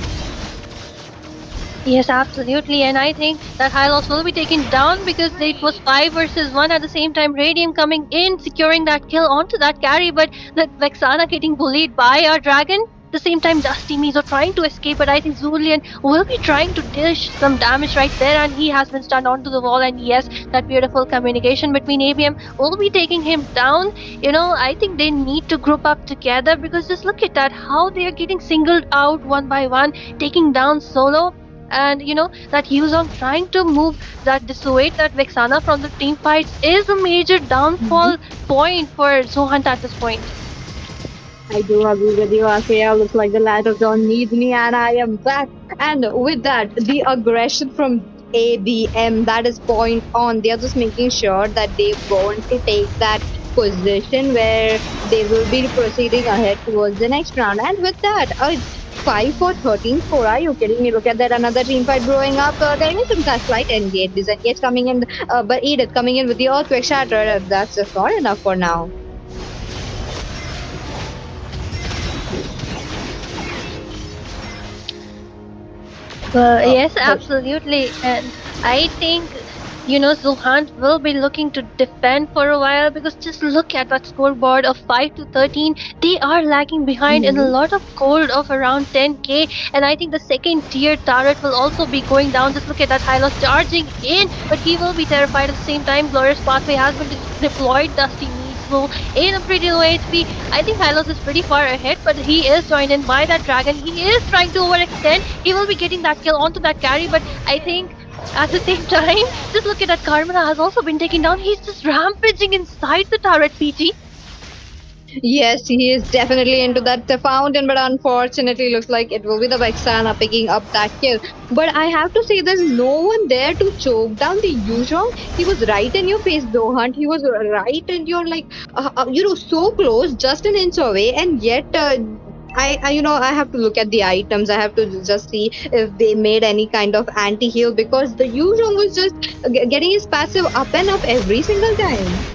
Yes, absolutely. And I think that Hylos will be taken down because it was 5 versus 1 at the same time. Radium coming in, securing that kill onto that carry, but that Vexana getting bullied by our dragon. At the same time, Dusty Mizo trying to escape, but I think Zulian will be trying to dish some damage right there, and he has been stunned onto the wall. And yes, that beautiful communication between ABM will be taking him down. I think they need to group up together, because just look at that, how they are getting singled out one by one, taking down solo. And that Yuzong trying to move that dissuade that Vexana from the team fights is a major downfall point for ZoHunt at this point. I do agree with you, Akia. Looks like the light of dawn needs me, and I am back. And with that, the aggression from ABM, that is point on. They are just making sure that they want to take that position where they will be proceeding ahead towards the next round. And with that, it's 5 for 13 score. Are you kidding me? Look at that, another team fight growing up. There is some slight engage, disengage coming in, but Edith coming in with the earthquake shatter. That's just not enough for now. Yes, absolutely. And I think, ZoHunt will be looking to defend for a while, because just look at that scoreboard of 5 to 13. They are lagging behind in a lot of gold of around 10k. And I think the second tier turret will also be going down. Just look at that Hylos charging in, but he will be terrified at the same time. Glorious Pathway has been deployed. Dusty Meadsville in a pretty low HP. I think Hylos is pretty far ahead, but he is joined in by that dragon. He is trying to overextend. He will be getting that kill onto that carry, but I think at the same time, just look at that. Carmela has also been taken down. He's just rampaging inside the turret, PG. Yes, he is definitely into that fountain, but unfortunately, looks like it will be the Vexana picking up that kill. But I have to say, there's no one there to choke down the Yuzhong. He was right in your face, ZoHunt. He was right in your, like, so close, just an inch away, and yet. I have to look at the items. I have to just see if they made any kind of anti-heal, because the Yuzhong was just getting his passive up and up every single time.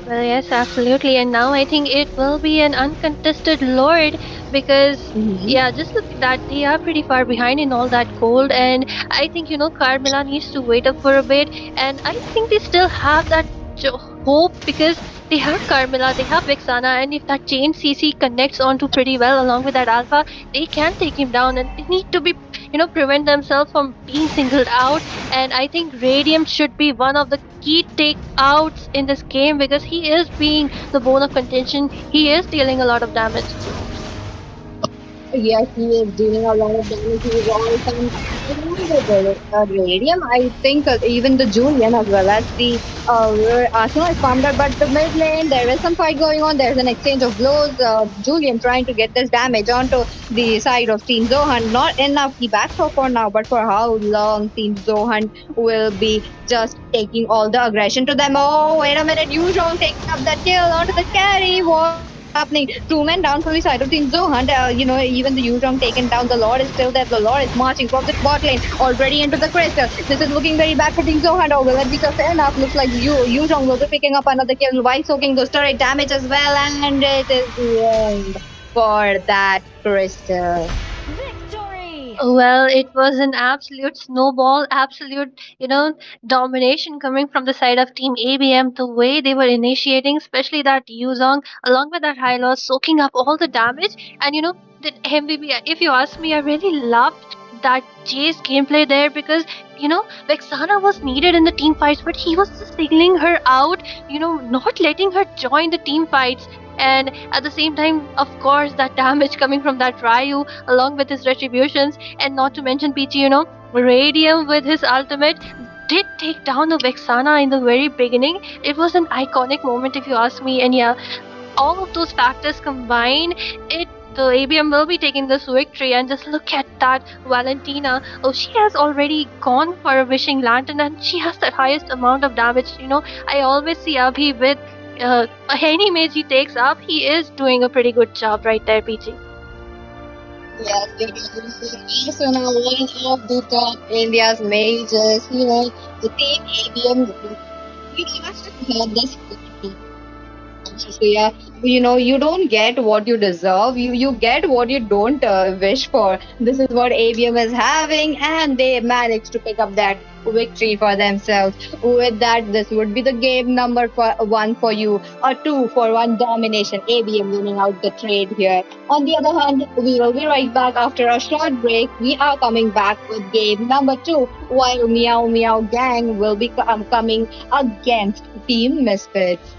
Well, yes, absolutely. And now I think it will be an uncontested Lord, because, yeah, just look at that. They are pretty far behind in all that gold. And I think, Carmela needs to wait up for a bit. And I think they still have that hope, because they have Carmela, they have Vexana, and if that chain CC connects onto pretty well along with that Alpha, they can take him down, and they need to be, prevent themselves from being singled out. And I think Radiant should be one of the key takeouts in this game, because he is being the bone of contention. He is dealing a lot of damage. Yes, he is dealing a lot of damage. He is all time Radium. I think even the Julian as well as the Arsenal is farmed out, but the mid lane, there is some fight going on. There's an exchange of blows. Julian trying to get this damage onto the side of Team ZoHunt. Not enough. He backs off for now, but for how long Team ZoHunt will be just taking all the aggression to them? Oh, wait a minute. Yuzhong taking up that kill onto the carry. What? Happening. 2 men down from the side of Team ZoHunt. Even the Yuzhong taken down. The Lord is still there. The Lord is marching from the bot lane already into the crystal. This is looking very bad for Team ZoHunt. Oh, will it be fair enough? Looks like Yuzhong will be picking up another kill while soaking those turret damage as well. And it is the end for that crystal. Well, it was an absolute snowball, absolute, domination coming from the side of Team ABM. The way they were initiating, especially that Yuzong, along with that high loss, soaking up all the damage. And, the MVP, if you ask me, I really loved that Jay's gameplay there, because, Vexana was needed in the team fights, but he was just singling her out, not letting her join the team fights. And at the same time, of course, that damage coming from that Ryu along with his retributions, and not to mention Peachy, Radium with his ultimate did take down the Vexana in the very beginning. It was an iconic moment, if you ask me. And yeah, all of those factors combined, it the ABM will be taking this victory. And just look at that Valentina. Oh, she has already gone for a wishing lantern and she has the highest amount of damage. I always see Abhi with any mage he takes up, he is doing a pretty good job right there, PG. Yes, it is also now one of the top India's majors. The same ABM. Must have heard this. So yeah, you don't get what you deserve. You get what you don't wish for. This is what ABM is having, and they managed to pick up that victory for themselves. With that, this would be the game number one for you, or two for one domination. ABM winning out the trade here. On the other hand, we will be right back after a short break. We are coming back with game number two, while Meow Meow Gang will be coming against Team Misfits.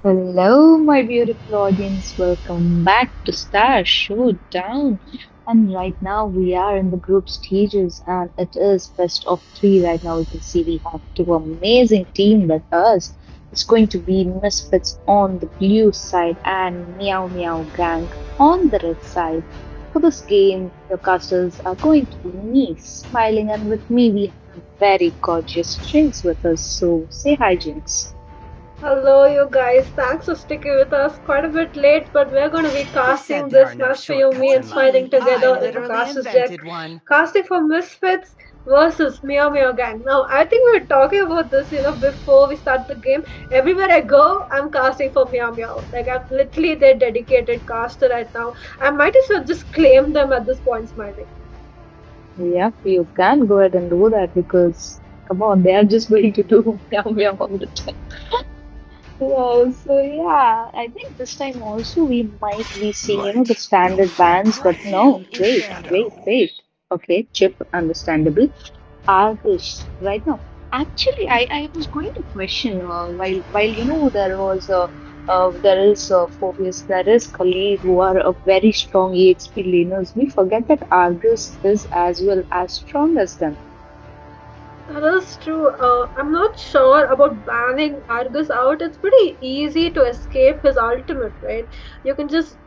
Hello, my beautiful audience. Welcome back to Star Showdown. And right now we are in the group stages, and it is best of three. Right now, you can see we have two amazing team with us. It's going to be Misfits on the blue side and Meow Meow Gang on the red side. For this game, your casters are going to be me, smiling, and with me we have very gorgeous Jinx with us. So say hi, Jinx. Hello, you guys. Thanks for sticking with us. Quite a bit late, but we're going to be casting this match for you, me and Smiling together in the Casters deck. Casting for Misfits versus Meow Meow Gang. Now, I think we were talking about this, before we start the game. Everywhere I go, I'm casting for Meow Meow. Like, I'm literally their dedicated caster right now. I might as well just claim them at this point, Smiling. Yeah, you can go ahead and do that because come on, they are just going to do meow meow all the time. So yeah, I think this time also we might be seeing, the standard bands, but no, wait. Okay, chip, understandable. Artists right now. Actually, I was going to question while there is Phobius, there is Khalid who are a very strong EXP laners. We forget that Argus is as well as strong as them. That is true. I'm not sure about banning Argus out. It's pretty easy to escape his ultimate, right? You can just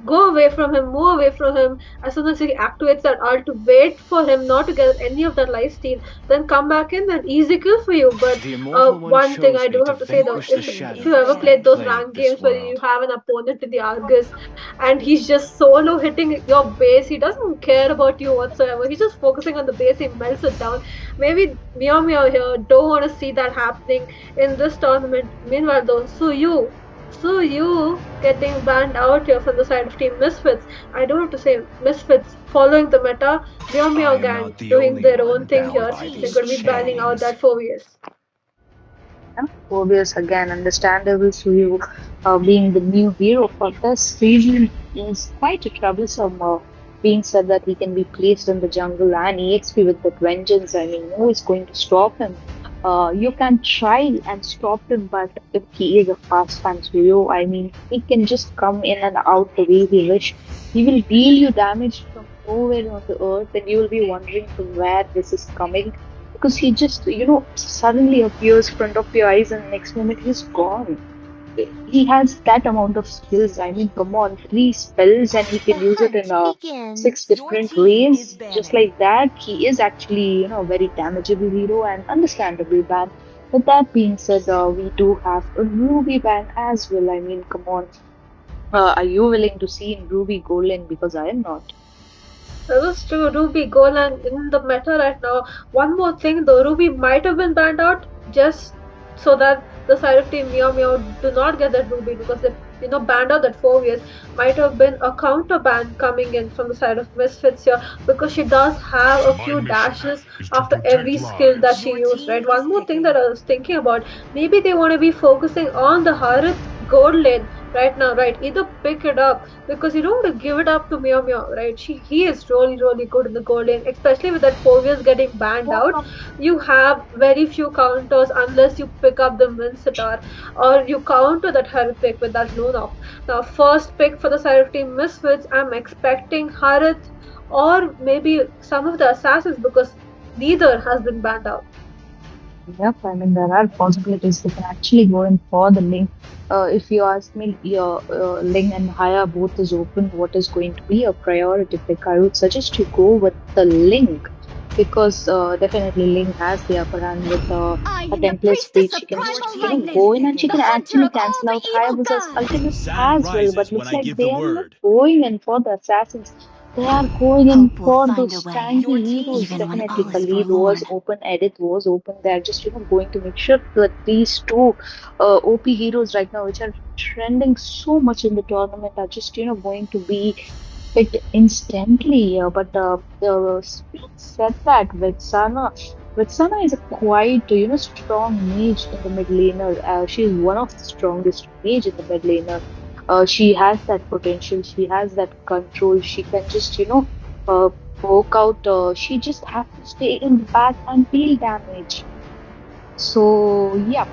go away from him, move away from him as soon as he activates that ult to wait for him not to get any of that life steal, then come back in and easy kill for you. But one thing I do have to say though, if you ever played those rank games where you have an opponent in the Argus and he's just solo hitting your base, he doesn't care about you whatsoever. He's just focusing on the base, he melts it down. Maybe Meow Meow here don't want to see that happening in this tournament. Meanwhile though, so you getting banned out here from the side of Team Misfits. I don't have to say Misfits following the meta. Meow Meow Gang doing their own thing here. They're going to be banning out that Phobius. Yeah, Phobius again, understandable. So you being the new hero for this region is quite a troublesome. Being said that he can be placed in the jungle and EXP with the vengeance. I mean, who is going to stop him? You can try and stop him, but if he is a fast fan hero, I mean, he can just come in and out the way he wish. He will deal you damage from nowhere on the earth, and you will be wondering from where this is coming because he just suddenly appears front of your eyes and next moment he's gone. He has that amount of skills. I mean, come on, three spells and he can use it in six different ways. Just like that, he is actually a very damageable hero and understandable ban. With that being said, we do have a Ruby ban as well. I mean, come on, are you willing to see in Ruby Golden? Because I am not. That is true. Ruby Golan in the meta right now. One more thing though, Ruby might have been banned out just so that the side of Team Meow Meow do not get that Ruby because they banned out that 4 years. Might have been a counter ban coming in from the side of Misfits here because she does have a few dashes after every skill that she used, right? One more thing that I was thinking about, maybe they want to be focusing on the Harith gold lane right now, right? Either pick it up because you don't want to give it up to Meow Meow, right? He is really good in the gold lane, especially with that Phobius getting banned out. You have very few counters unless you pick up the Mincetar or you counter that Harith pick with that Lune off. Now, first pick for the side of Team Misfits, I'm expecting Harith or maybe some of the assassins because neither has been banned out. Yep, I mean there are possibilities they can actually go in for the link. If you ask me, your Ling and Haya both is open. What is going to be a priority pick? I would suggest you go with the Link because definitely Ling has the upper hand with a template speed. She can just go in and she can actually cancel out Hayabusa's ultimate as well. But looks like they are not going in for the assassins. They are going in for those tanky heroes. Definitely, Khalid was open, Edith was open. They're just going to make sure that these two OP heroes right now, which are trending so much in the tournament, are just going to be picked instantly. But speed said that Vetsana is a quite strong mage in the mid laner. She's one of the strongest mage in the mid laner. She has that potential. She has that control. She can just poke out. She just has to stay in the back and deal damage. So yeah,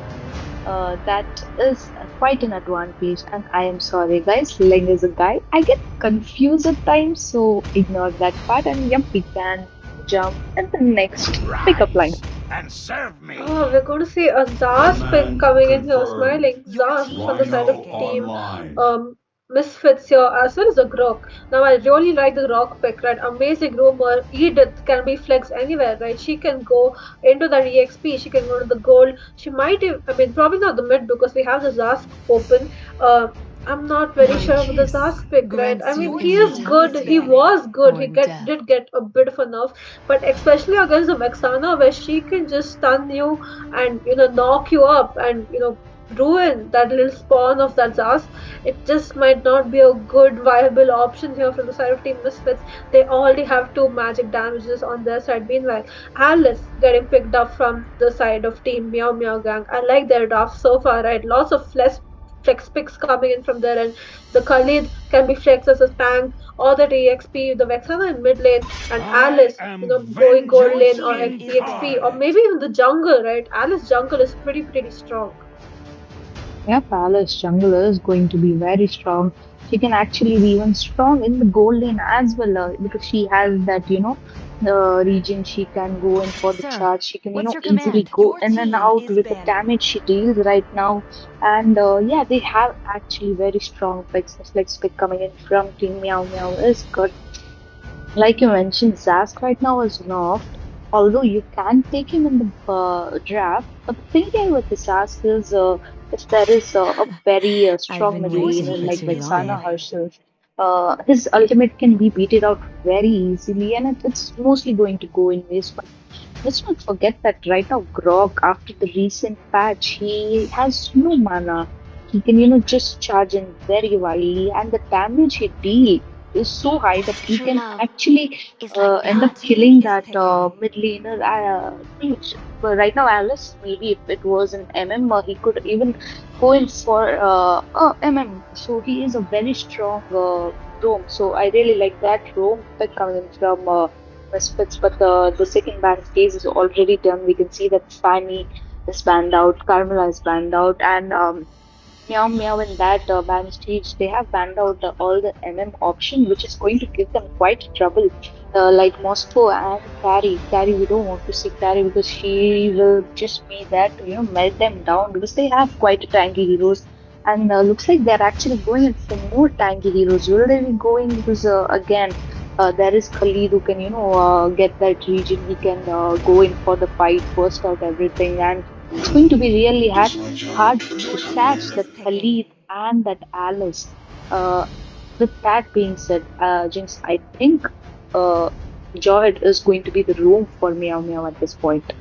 That is quite an advantage. And I am sorry, guys, Ling is a guy. I get confused at times, so ignore that part. And yep, we can jump at the next pickup line. Oh, we're going to see a Zaz pick coming in here, smiling. Zaz from the side of team um, Misfits here, as well as the Grok. Now, I really like the Rock pick, right? Amazing rumor. Edith can be flexed anywhere, right? She can go into that EXP, she can go to the gold. She might, I mean, probably not the mid because we have the Zask open. Uh, I'm not very My sure of the kiss Zask pick, right? I grants mean, you he is good. He immortality was good. or death. Did get a bit of a nerf, but especially against the Vexana, where she can just stun you and knock you up and ruin that little spawn of that Zas. It just might not be a good viable option here from the side of Team Misfits. They already have two magic damages on their side. Meanwhile, Alice getting picked up from the side of Team Meow Meow Gang. I like their draft so far, right? Lots of flex picks coming in from there, and the Khalid can be flexed as a tank, or the EXP, the Vexana in mid lane, and Alice, going gold Your lane or healing is EXP, or needed. maybe even the jungle, right? Alice jungle is pretty strong. Yeah, Palace Jungle is going to be very strong. She can actually be even strong in the gold lane as well because she has that, the region she can go in for the Sir, charge. She can, what's your easily command? go Your in and team out is with the banning. damage she deals right now. And yeah, they have actually very strong picks. The flex pick coming in from Team Meow Meow is good. Like you mentioned, Zask right now is nerfed, although you can take him in the draft. But the thing here with the Zask is if there is a very I've strong been middle waiting laner for like too Vexana long. herself, his ultimate can be beaten out very easily, and it's mostly going to go in waste. But let's not forget that right now, Grog, after the recent patch, he has no mana. He can, just charge in very wildly, and the damage he deals is so high that he can actually end up killing that mid laner. Well, right now, Alice, maybe if it was an MM, he could even go in for MM. So he is a very strong roam. So I really like that roam pick coming in from Misfits. But the second ban phase is already done. We can see that Fanny is banned out, Carmela is banned out, and Meow Meow in that ban stage, they have banned out all the MM option, which is going to give them quite trouble. Like Moscow and Carrie. Carrie, we don't want to see Carrie because she will just be there to, melt them down because they have quite a tanky heroes. And looks like they're actually going in for more tanky heroes. Will they be going? Because again, there is Khalid who can, get that region. He can go in for the fight, burst out everything, and it's going to be really hard Your to team catch is that picking. Khalid and that Alice. Uh, with that being said, Jinx, I think uh, Jordan is going to be the room for Meow Meow at this point.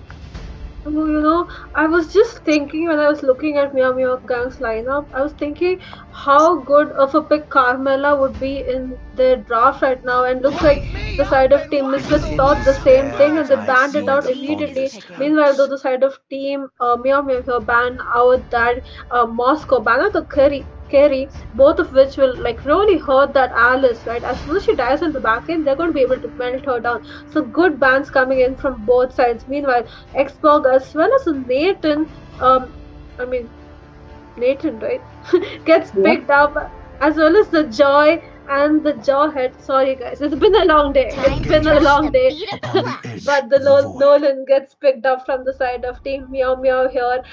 Oh, I was just thinking when I was looking at Meow Meow Gang's lineup, I was thinking how good of a pick Carmela would be in their draft right now. And looks like the side of Team Misfits thought the same thing and they banned it Your out team is immediately. picking. Meanwhile, though, the side of Team Meow Meow here banned out that Moscow, banned out the Kerry, both of which will like really hurt that Alice, right? As soon as she dies on the back end, they're going to be able to melt her down. So good bans coming in from both sides. Meanwhile, Xbox as well as Nathan. I mean Nathan, right? Gets Yep. picked up as well as the Joy and the Jawhead. Sorry, guys, it's been a long day. It's been a long day. But the Nolan gets picked up from the side of Team Meow Meow here.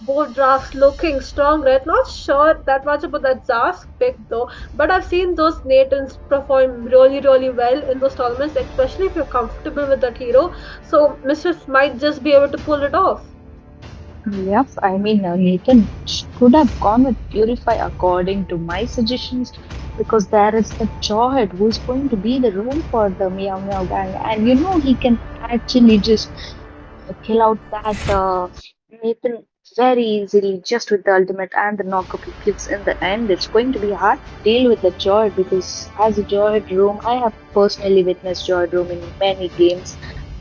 Both drafts looking strong, right? Not sure that much about that Zask pick though, but I've seen those Nathans perform really well in those tournaments, especially if you're comfortable with that hero. So Misfits might just be able to pull it off. Yep. I mean, Nathan could have gone with Purify according to my suggestions because there is the Jawhead who's going to be the room for the Meow Meow gang, and he can actually just kill out that Nathan very easily just with the ultimate and the knockup he gives in the end. It's going to be hard to deal with the Joyd because as a Joyd room, I have personally witnessed Joyd room in many games.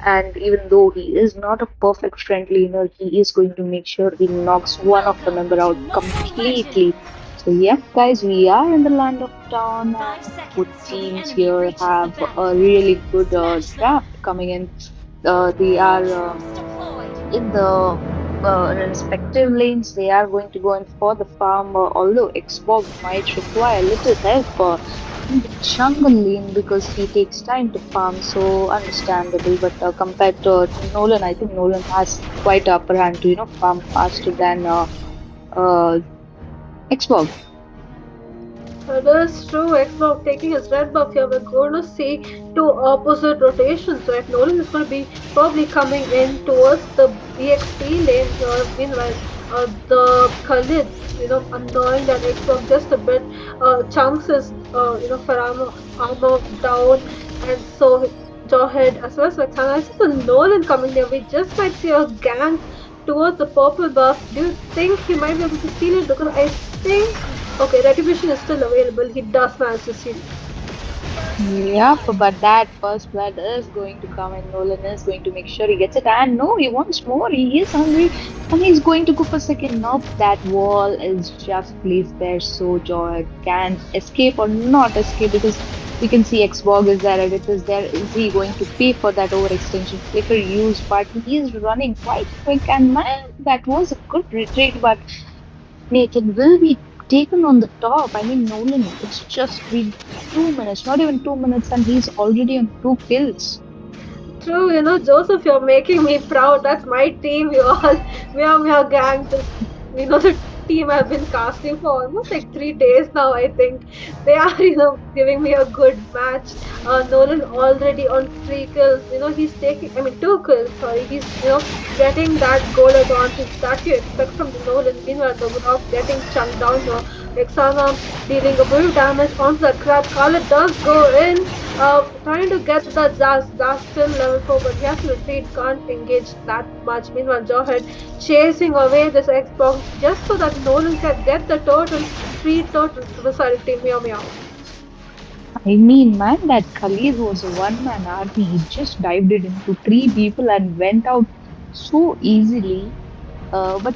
And even though he is not a perfect friend leaner, he is going to make sure he knocks one of the member out completely. So, yep, guys, we are in the land of Dawn, and both teams here have a really good draft coming in. They are in the respective lanes, they are going to go in for the farm, although Xbox might require a little help in the jungle lane because he takes time to farm, so understandable. But compared to Nolan, I think Nolan has quite upper hand to, farm faster than Xbox. That is true. Xbox taking his red buff here. We're going to see two opposite rotations, right? Nolan is going to be probably coming in towards the EXP lane here. Meanwhile, the Khalid's, annoying that Xbox just a bit. Chunks is, for armor down, and so Jawhead as well as Vexana. I see the Nolan coming there. We just might see a gank towards the purple buff. Do you think he might be able to steal it? Because I think okay, retribution is still available. He does manage to steal. Yep, but that first blood is going to come and Nolan is going to make sure he gets it. And no, he wants more. He is hungry and he's going to go for second. Nope, that wall is just placed there so Joy can escape or not escape because we can see Xbog is there, Edit is there. Is he going to pay for that overextension flicker use? But he is running quite quick and man, that was a good retreat, but Nathan will be taken on the top. I mean, Nolan, it's just been 2 minutes, not even 2 minutes, and he's already on 2 kills. True, Joseph, you're making me proud. That's my team. You all, meow gang. The team I've been casting for almost like 3 days now. I think they are, giving me a good match. Nolan already on 3 kills. He's taking, I mean, 2 kills. Sorry, he's getting that goal advantage that you expect from the Nolan. Meanwhile, the Rock getting chunked down here. Vexana dealing a bit of damage onto the crab. Khaled does go in. Trying to get the Zaz. Zaz still level 4, but he has to retreat, can't engage that much. Meanwhile, Jawhead chasing away this Xbox just so that Nolan can get the turtles, 3 turtles to the side of Team Meow Meow. I mean, man, that Khalid was a one-man army. He just dived it into three people and went out so easily. But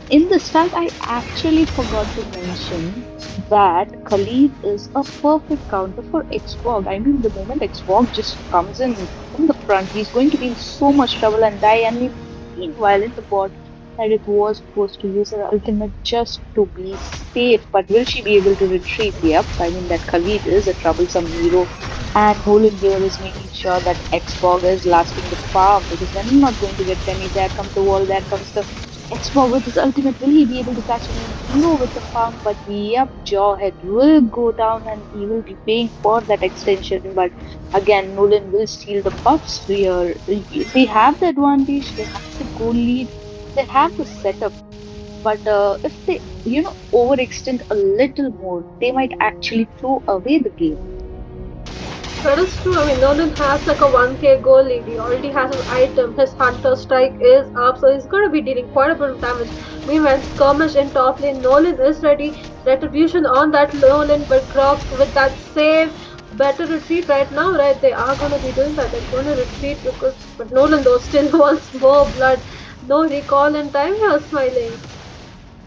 in the start, I actually forgot to mention that Khalid is a perfect counter for Xbox. I mean, the moment Xbox just comes in from the front, he's going to be in so much trouble and die. And meanwhile, in the bot, that it was supposed to use her ultimate just to be safe. But will she be able to retrieve? Yep. I mean, that Khalid is a troublesome hero. And Nolan here is making sure that Xbox is lasting the farm because they're not going to get any. There comes the wall, there comes the X4 with his ultimate, will he be able to catch anyone below with the farm? But yep, Jawhead will go down and he will be paying for that extension. But again, Nolan will steal the buffs here. They have the advantage, they have the goal lead, they have the setup. But if they, overextend a little more, they might actually throw away the game. That is true. I mean, Nolan has like a 1k goal lead. He already has his item. His Hunter Strike is up, so he's going to be dealing quite a bit of damage. Meanwhile, Skirmish in top lane. Nolan is ready. Retribution on that Nolan, but Grok with that save. Better retreat right now, right? They are going to be doing that. They're going to retreat because. But Nolan, though, still wants more blood. No recall in time here, smiling.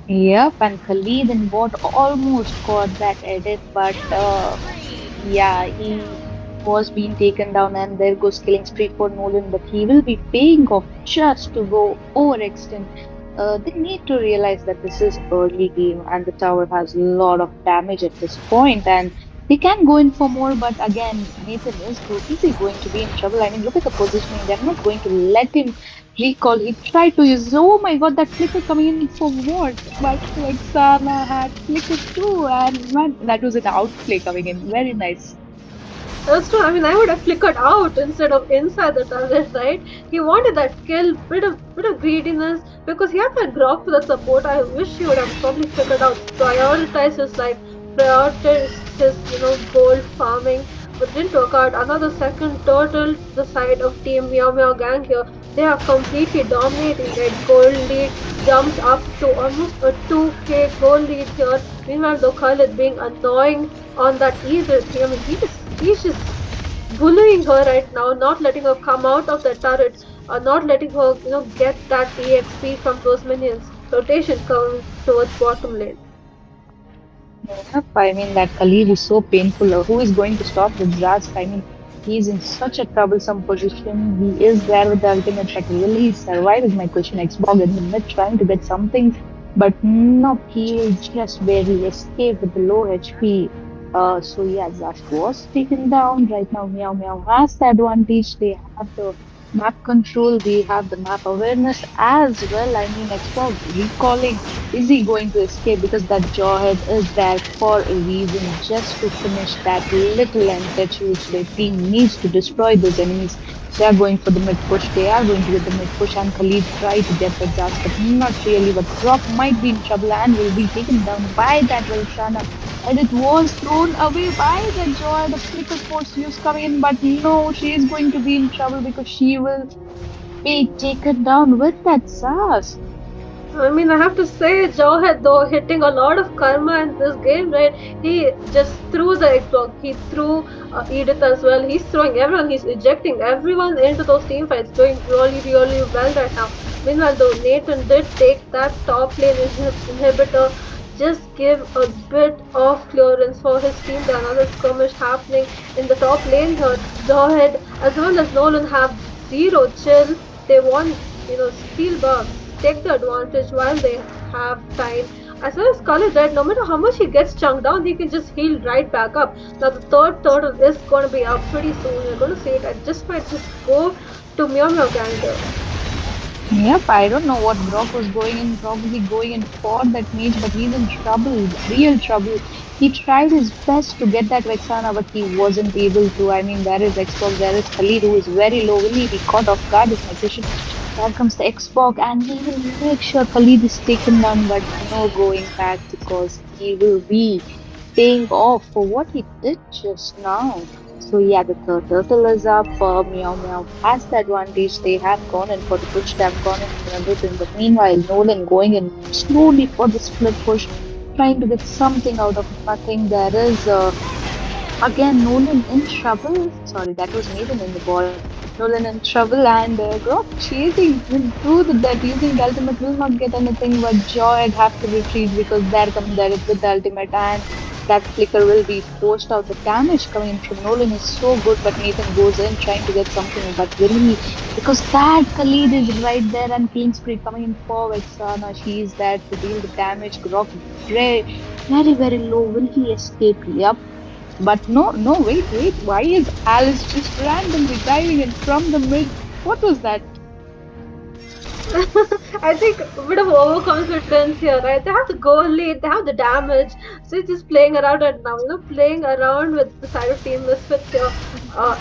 Yep, and Khalid and Bot almost got that edit, but yeah, he was being taken down, and there goes killing spree for Nolan. But he will be paying off just to go overextend. They need to realize that this is early game, and the tower has a lot of damage at this point, and they can go in for more. But again, Nathan is he going to be in trouble? I mean, look at the positioning. They're not going to let him recall. He tried to use. Oh my God, that flicker coming in for what? But Lexana had flicker too, and man, that was an outplay coming in. Very nice. That's true. I mean, I would have flickered out instead of inside the turret, right? He wanted that kill, bit of greediness because he had that grok for the support. I wish he would have probably flickered out, prioritized his life, prioritized his gold farming, but didn't work out. Another second turtle to the side of Team Meow Meow Gang here. They are completely dominating. Their gold lead jumps up to almost a 2k gold lead here. Meanwhile, though Khalid being annoying on that easy thing. I mean, he's just bullying her right now, not letting her come out of the turret, not letting her, get that EXP from those minions. Rotation coming towards bottom lane. Yep, I mean that Khalid is so painful. Who is going to stop the Zast? I mean, he's in such a troublesome position. He is there with the ultimate, but will he survive? Is my question. Xbox in the mid trying to get something, but nope, he will just barely escape with the low HP. So yeah, Zash was taken down. Right now, Meow Meow has the advantage. They have the map control, they have the map awareness as well. I mean, Xbox recalling, is he going to escape? Because that jawhead is there for a reason, just to finish that little entity which their team needs to destroy those enemies. They are going for the mid push. They are going to get the mid push, and Khalid try to get the Zas, but not really. But Grok might be in trouble and will be taken down by that Velshana, and it was thrown away by the Joy. The flicker force use coming in, but no, she is going to be in trouble because she will be taken down with that Zas. I mean, I have to say, Joe had though hitting a lot of karma in this game, right? He just threw the Xbox, he threw Edith as well. He's throwing everyone, he's ejecting everyone into those team fights, doing really, really well right now. Meanwhile, though, Nathan did take that top lane inhibitor. Just give a bit of clearance for his team. There another skirmish happening in the top lane here. Zohed as well as Nolan have zero chill. They want, steal buffs, take the advantage while they have time. As well as Khalid, right? No matter how much he gets chunked down, he can just heal right back up. Now the third turtle is going to be up pretty soon. You're going to see it. I just might just go to Meow Meow Canada. Yep, I don't know what Brock was going in, probably going in for that mage, but he's in trouble, real trouble. He tried his best to get that Vexana, but he wasn't able to. I mean, there is Xbox, there is Khalid, who is very low. Will he be caught off guard? Is my question. There comes the Xbox, and he will make sure Khalid is taken down, but no going back because he will be paying off for what he did just now. So yeah, the turtle is up. Meow Meow has the advantage. They have gone in for the push. They have gone in for everything. But meanwhile, Nolan going in slowly for the split push, trying to get something out of nothing. There is again Nolan in trouble. Sorry, that was Nathan in the ball. Nolan in trouble, and Grok chasing through that using the ultimate will not get anything, but Joy have to retreat because there come Derek with the ultimate, and that flicker will be forced out. The damage coming in from Nolan is so good, but Nathan goes in trying to get something, but will he? Because that Khalid is right there, and Kingsbury coming in for Vexana. She is there to deal the damage. Grok very, very, very low. Will he escape? Yep. But no, no, wait. Why is Alice just randomly diving in from the mid? What was that? I think a bit of overconfidence here, right? They have the goal lead, they have the damage, so it's just playing around right now, playing around with the side of Team Misfits here,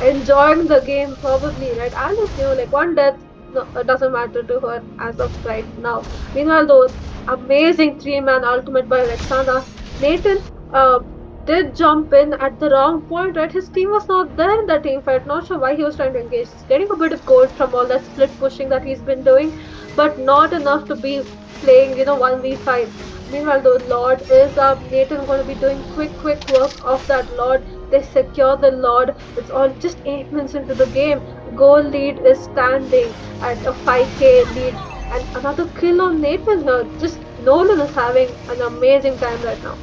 enjoying the game probably, right? Alice knew like one death no, doesn't matter to her as of right now. Meanwhile, though, amazing three-man ultimate by Alexandra. Nathan uh, did jump in at the wrong point, right? His team was not there in the team fight. Not sure why he was trying to engage. He's getting a bit of gold from all that split pushing that he's been doing, but not enough to be playing, 1v5. Meanwhile, the Lord is up. Nathan going to be doing quick work of that Lord. They secure the Lord. It's all just 8 minutes into the game. Goal lead is standing at a 5k lead. And another kill on Nathan here. Just Nolan is having an amazing time right now.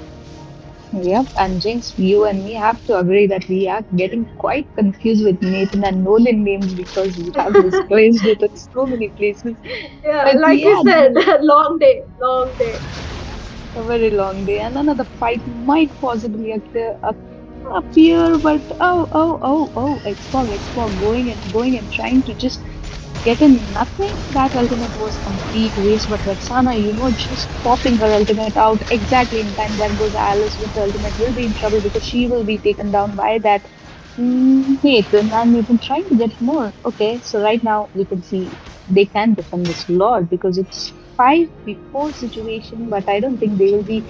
Yep, and Jinx, you and me have to agree that we are getting quite confused with Nathan and Nolan names because we have misplaced it in so many places. Yeah, But like you yeah, said, long day, long day. a very long day, and another fight might possibly appear. But Xpog, going and trying to just get in nothing. That ultimate was complete waste. But Vexana, just popping her ultimate out exactly in time. There goes Alice with the ultimate. Will be in trouble because she will be taken down by that Nathan. And Nathan trying to get more. Okay, so right now you can see they can defend this lot because it's 5v4 situation. But I don't think they will be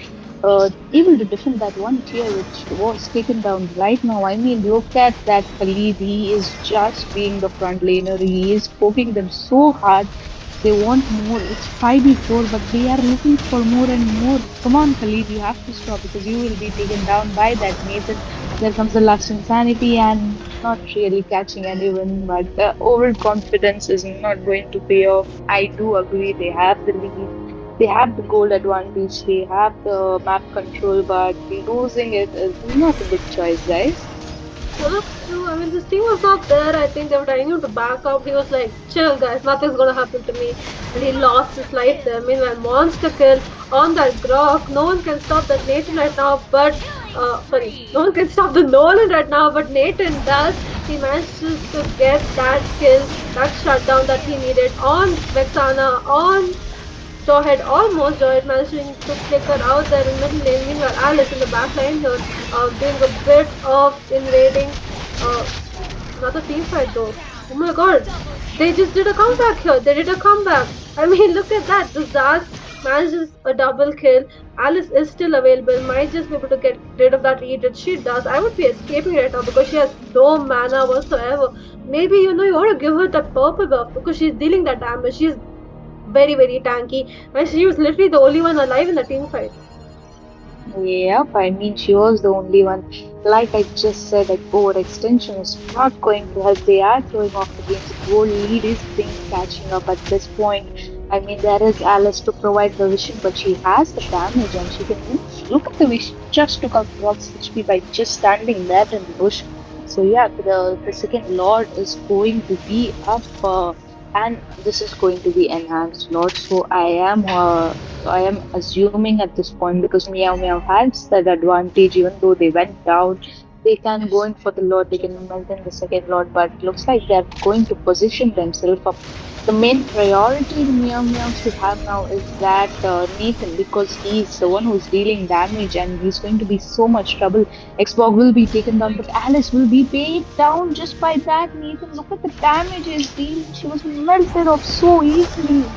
able to defend that one tier which was taken down right now. I mean, look at that Khalid. He is just being the front laner. He is poking them so hard. They want more. It's 5v4, but they are looking for more and more. Come on, Khalid, you have to stop because you will be taken down by that Nathan. There comes the last insanity and not really catching anyone, but the overconfidence is not going to pay off. I do agree they have the lead, they have the goal advantage, they have the map control, but losing it is not a good choice, guys. That's true. I mean, his team was not there. I think they were telling him to back up. He was like, chill, guys, nothing's gonna happen to me. And he lost his life there. Meanwhile, monster kill on that Grok. No one can stop that Nathan right now, but. Sorry, no one can stop the Nolan right now, but Nathan does. He manages to get that kill, that shutdown that he needed on Vexana, on Jawhead, almost Jawhead managing to flicker out there in middle lane. Meanwhile, Alice in the back line here, doing a bit of invading. Uh, Another team fight though. Oh my god, they just did a comeback here. They did a comeback. I mean, look at that. The Zaz manages a double kill. Alice is still available. Might just be able to get rid of that lead that she does. I would be escaping right now because she has no mana whatsoever. Maybe you want to give her that purple buff because she's dealing that damage. She's very very tanky, and she was literally the only one alive in the team fight. Yep, I mean, she was the only one. Like I just said, like overextension is not going to help. They are throwing off the game. The goal lead is being catching up at this point. I mean, there is Alice to provide the vision, but she has the damage and she can look at the way she just took out Rock's HP by just standing there in the bush. So yeah, the second Lord is going to be up, and this is going to be enhanced Lord. So I am assuming at this point because Meow Meow has that advantage, even though they went down, they can go in for the Lord, they can maintain the second Lord, but looks like they're going to position themselves up. The main priority the Meow Meow should have now is that Nathan, because he's the one who's dealing damage and he's going to be so much trouble. Xbox will be taken down, but Alice will be paid down just by that. Nathan, look at the damage he's dealing. She was melted off so easily.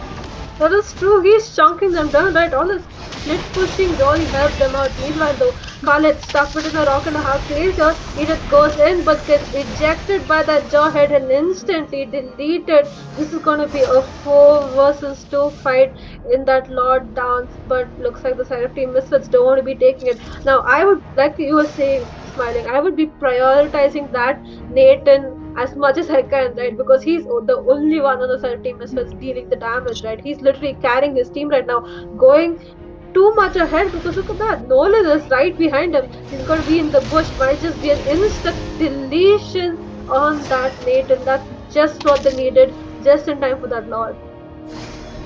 That is true. He's chunking them down, right? All his split pushing really helped them out. Meanwhile, though, Khaled stuck within a rock and a hard place here. Edith goes in but gets ejected by that Jawhead and instantly deleted. This is going to be a 4 versus 2 fight in that Lord dance, but looks like the side of Team Misfits don't want to be taking it. Now, I would, like you were saying, Smiling, I would be prioritizing that Nathan as much as I can, right? Because he's the only one on the side of Team Misfits dealing the damage, right? He's literally carrying his team right now, going too much ahead because look at that. Nolan is right behind him. He's going to be in the bush. Might just be an instant deletion on that Nathan. That's just what they needed, just in time for that Lord.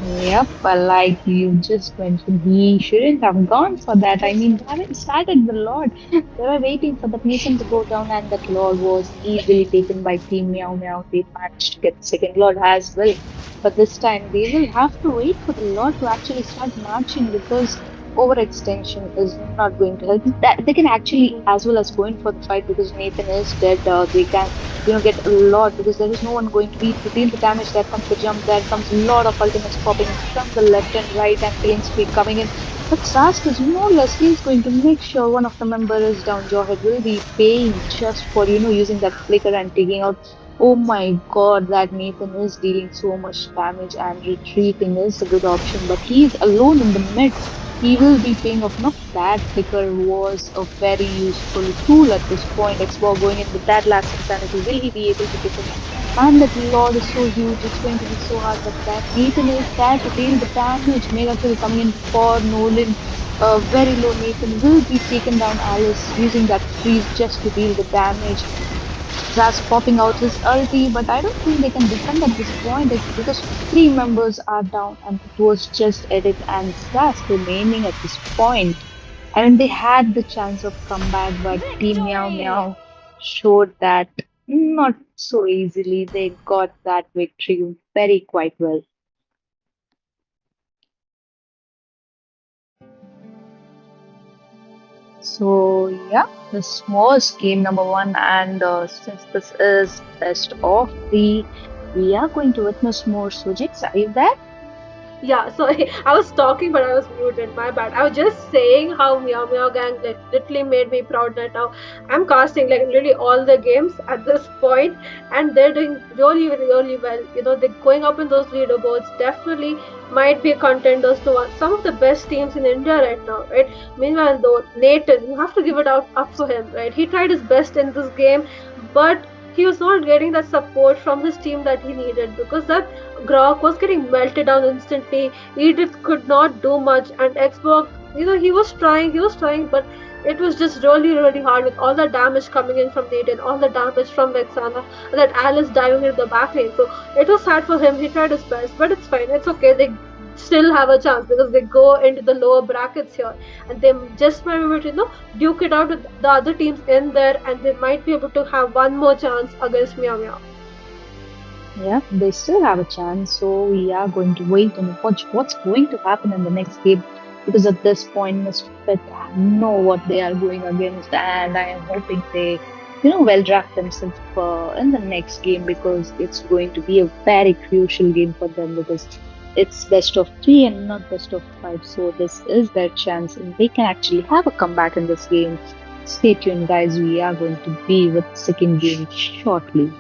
Yep, but like you just mentioned, he shouldn't have gone for that. I mean, they haven't started the Lord. They were waiting for the Mason to go down, and that Lord was easily taken by Team Meow Meow. They managed to get the second Lord as well. But this time, they will have to wait for the Lord to actually start marching because overextension is not going to help. That they can actually as well as go in for the fight because Nathan is dead. They can get a lot because there is no one going to be to deal the damage. There comes the jump, there comes a lot of ultimates popping from the left and right and killing spree coming in. But Sask is more or less he's going to make sure one of the members is down. Jawhead will be paying just for using that flicker and taking out. Oh my god, that Nathan is dealing so much damage and retreating is a good option, but he's alone in the mid. He will be paying off. Not that flicker was a very useful tool at this point. Xbox going in with that last insanity. Will he be able to get him? And that Lord is so huge, it's going to be so hard. But that Nathan is there to deal the damage. Mega kill coming in for Nolan. Very low Nathan will be taken down. Alice using that freeze just to deal the damage. Zaz popping out his ulti, but I don't think they can defend at this point because three members are down and it was just Eric and Zaz remaining at this point. I mean, they had the chance of comeback, but Team Meow Victory! Meow showed that not so easily. They got that victory very quite well. So yeah, this was game number one, and since this is best of three, we are going to witness more Sujits. Are you there? Yeah, so I was talking, but I was muted. My bad. I was just saying how Meow Meow Gang like literally made me proud that now I'm casting like really all the games at this point, and they're doing really really well. They're going up in those leaderboards. Definitely might be contenders to some of the best teams in India right now, right? Meanwhile, though, Nathan, you have to give it up for him, right? He tried his best in this game, but he was not getting that support from his team that he needed because that Grok was getting melted down instantly. Edith could not do much, and Xbox, he was trying, but it was just really, really hard with all the damage coming in from Nate and all the damage from Vexana, and that Alice diving into the back lane. So it was sad for him. He tried his best, but it's fine. It's okay. They still have a chance because they go into the lower brackets here, and they just might be able to, duke it out with the other teams in there, and they might be able to have one more chance against Meow Meow. Yeah, they still have a chance. So we are going to wait and watch what's going to happen in the next game. Because at this point, Misfit know what they are going against, and I am hoping they, well draft themselves in the next game because it's going to be a very crucial game for them because it's best of three and not best of five. So this is their chance, and they can actually have a comeback in this game. Stay tuned, guys. We are going to be with second game shortly.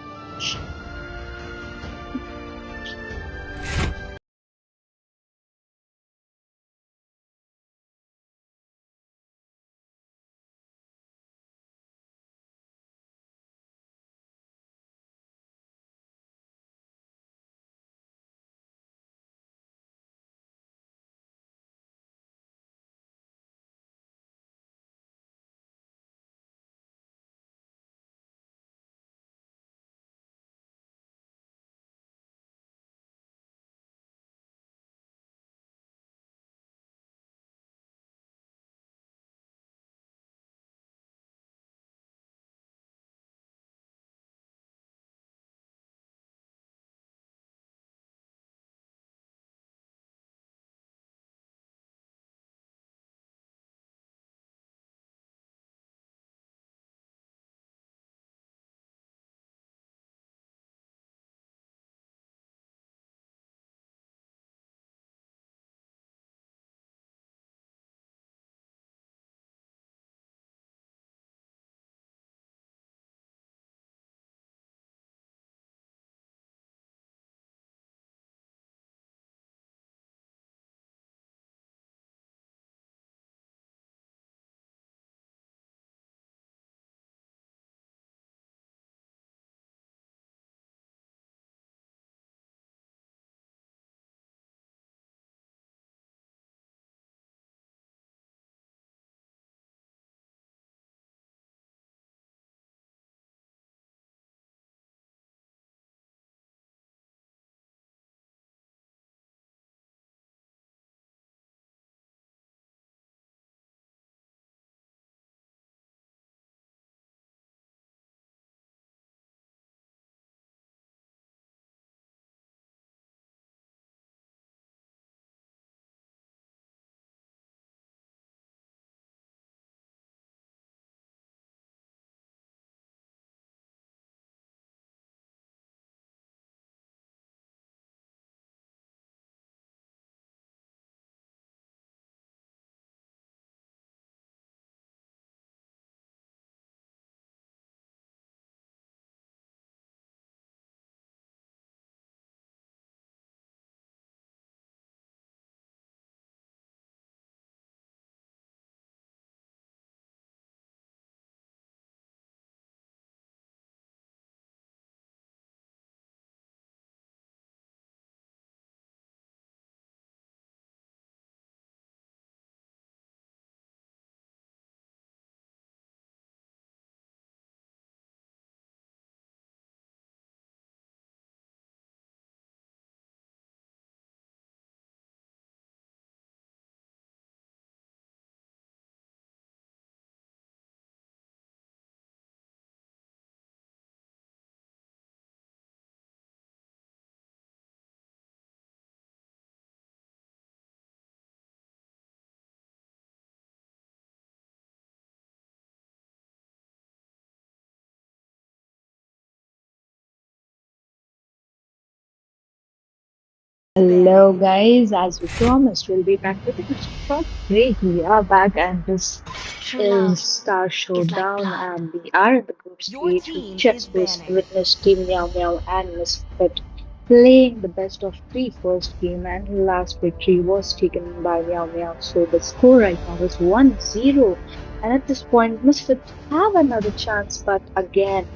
Hello, guys. As we promised, we'll be back with a short break. We are back, and this True love is Star is like Showdown, blood. and we are in the group Your stage. We team is just banning. witnessed Team Meow Meow and Misfit playing the best of three first game, and last victory was taken by Meow Meow. So the score right now is 1-0, and at this point, Misfit have another chance, but again,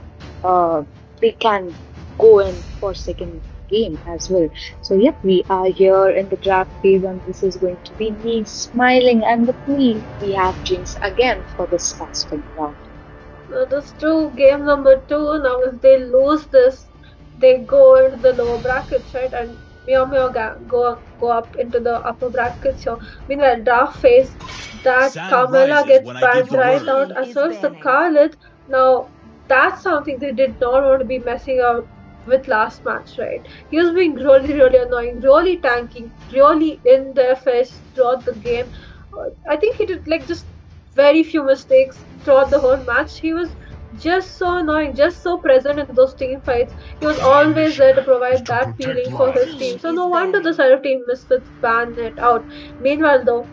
they can go in for second game as well. So, yep, we are here in the draft phase, and this is going to be me smiling. And with me, we have Jinx again for this casting round. That's true. Game number two. Now, if they lose this, they go into the lower brackets, right? And go up into the upper brackets. So, meanwhile, draft phase, that Sound Carmela rises gets when I give banned the right word. out, as well as the Khalid. Now, that's something they did not want to be messing up with last match, right? He was being really, really annoying, really tanking, really in their face throughout the game. I think he did like just very few mistakes throughout the whole match. He was just so annoying, just so present in those team fights. He was My always mission there to is provide to that protect feeling for his lives. team. So no wonder the side of Team Misfits banned it out. Meanwhile, though,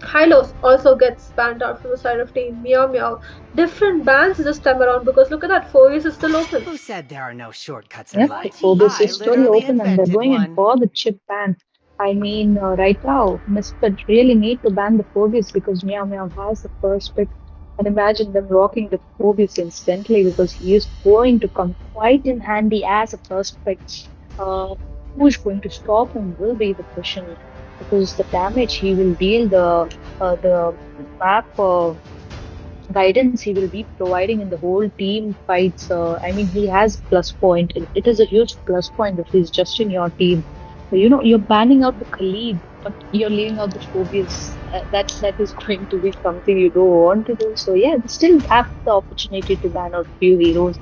Hylos also gets banned out from the side of Team Meow Meow. Different bans this time around because look at that, 4 years is still open. Who said there are no shortcuts in Yep, the life? Phobos I is still literally open and they're invented going in one. for the chip ban. I mean, right now, Misfit really need to ban the Phobius because Meow Meow has the first pick. And imagine them rocking the Phobius instantly because he is going to come quite in handy as a first pick. Who's going to stop him will be the question because the damage he will deal, the map guidance he will be providing in the whole team fights. I mean, he has plus point. It is a huge plus point if he's just in your team. You're banning out the Khalid, but you're leaving out the phobias. That is going to be something you don't want to do. So yeah, they still have the opportunity to ban out few heroes,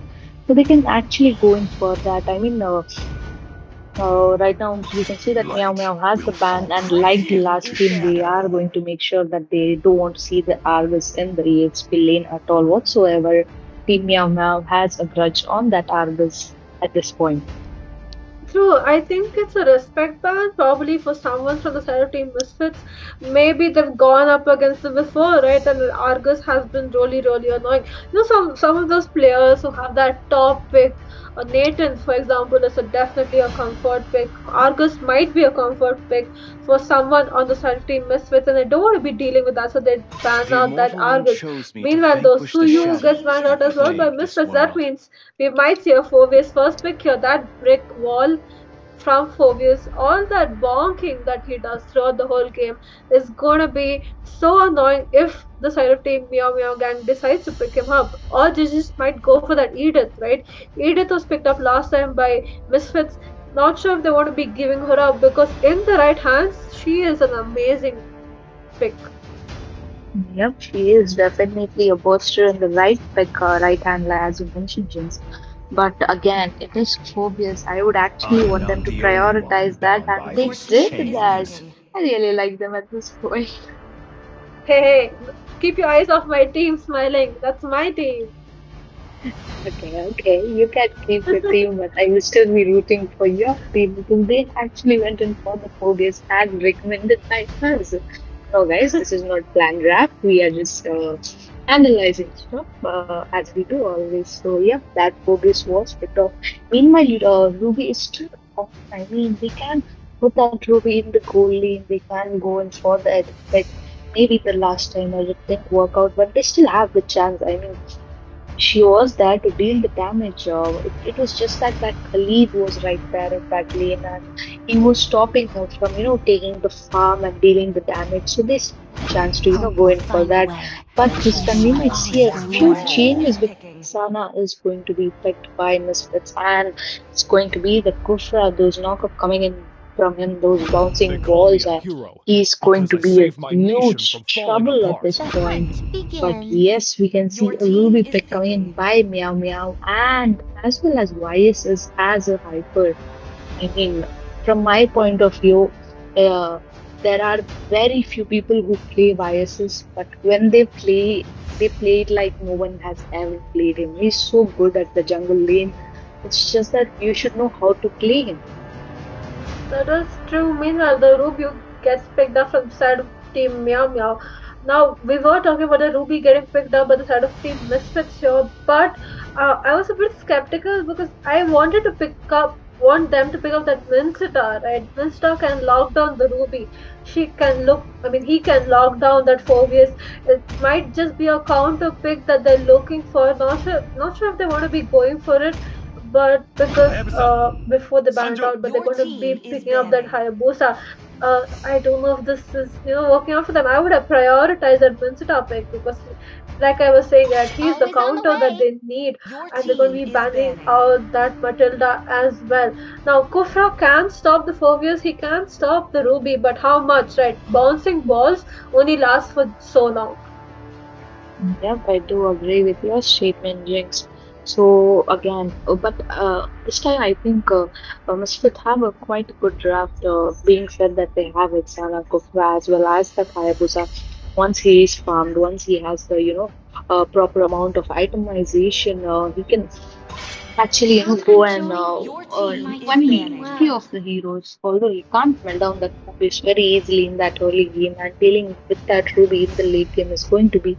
so they can actually go in for that. I mean, right now, we can see that Meow Light Meow has the will ban, follow and my like the Who last is game, they there? are going to make sure that they don't want to see the Argus in the EXP lane at all whatsoever. Team Meow Meow has a grudge on that Argus at this point. True, I think it's a respect ban, probably for someone from the side of Team Misfits. Maybe they've gone up against them before, right? And Argus has been really, really annoying. Some of those players who have that top pick, Nathan, for example, is definitely a comfort pick. Argus might be a comfort pick for someone on the side of Team Misfits, and they don't want to be dealing with that, so they ban The out that immortal one Argus. chose me to Meanwhile, though, vanquish the Suyu gets shadows banned that out as well by plague this Misfits. That world. means we might see a 4 ways first pick here. That brick wall from Phobius, all that bonking that he does throughout the whole game is gonna be so annoying if the side of Team Meow Meow gang decides to pick him up. Or they just might go for that Edith, right? Edith was picked up last time by Misfits. Not sure if they want to be giving her up because in the right hands, she is an amazing pick. Yep, she is definitely a burster in the right pick, right hand, as you mentioned, Jinx. But again, it is phobias. I would actually I'm want them not to the only one prioritize that, bound and by they these Fortune did is that. chains. ending. I really like them at this point. Hey, hey, keep your eyes off my team smiling. That's my team. Okay, okay. You can keep your team, but I will still be rooting for your team because they actually went in for the phobias and recommended by us. No, guys, this is not planned rap. We are just analyzing stuff as we do always. So, yeah, that phobias was picked off. Meanwhile, Ruby is still on. I mean, they can put that Ruby in the goal lane. They can go in for the edit. Like maybe the last time it didn't work out, but they still have the chance. I mean, she was there to deal the damage. It was just that Khalid was right there in that lane and he was stopping her from, taking the farm and dealing the damage. So there's a chance to, Hope go will in for find a that. way. But this time we Patience might see always a wins few in the end. changes because Sana is going to be picked by Misfits and it's going to be the Kufra, those knockup coming in from him, those They bouncing call me balls. a hero He's going because to I be a saved my nation huge from falling trouble at apart. this The point. hunt But begins. yes, we can Your see a team Ruby is pick coming in picking. by Meow Meow and as well as YS as a hyper. I mean, from my point of view, uh, there are very few people who play YSs, but when they play it like no one has ever played him. He's so good at the jungle lane. It's just that you should know how to play him. That is true. Meanwhile, the Ruby gets picked up from the side of Team Meow Meow. Now, we were talking about the Ruby getting picked up by the side of Team Misfits here, but I was a bit skeptical because I wanted to want them to pick up that Minsita, right? Minsita can lock down the Ruby. He can lock down that Phobius. It might just be a counter pick that they're looking for. Not sure if they want to be going for it, but because before they ban it out, but they're going to be picking up that Hayabusa. I don't know if this is working out for them. I would have prioritized that Vincita pick because, like I was saying, that he's the counter that they need, and they're going to be banning out that Matilda as well. Now Kufra can stop the Phobias, he can stop the Ruby, but how much? Right, bouncing balls only last for so long. Yep, I do agree with your statement, Jinx. So again, this time I think Misfit have a quite a good draft. Being said that they have Exana Kufra as well as the Hayabusa. Once he is farmed, once he has the proper amount of itemization, he can actually go and one few of the heroes. Although you can't melt down that Rubies very easily in that early game, and dealing with that Ruby in the late game is going to be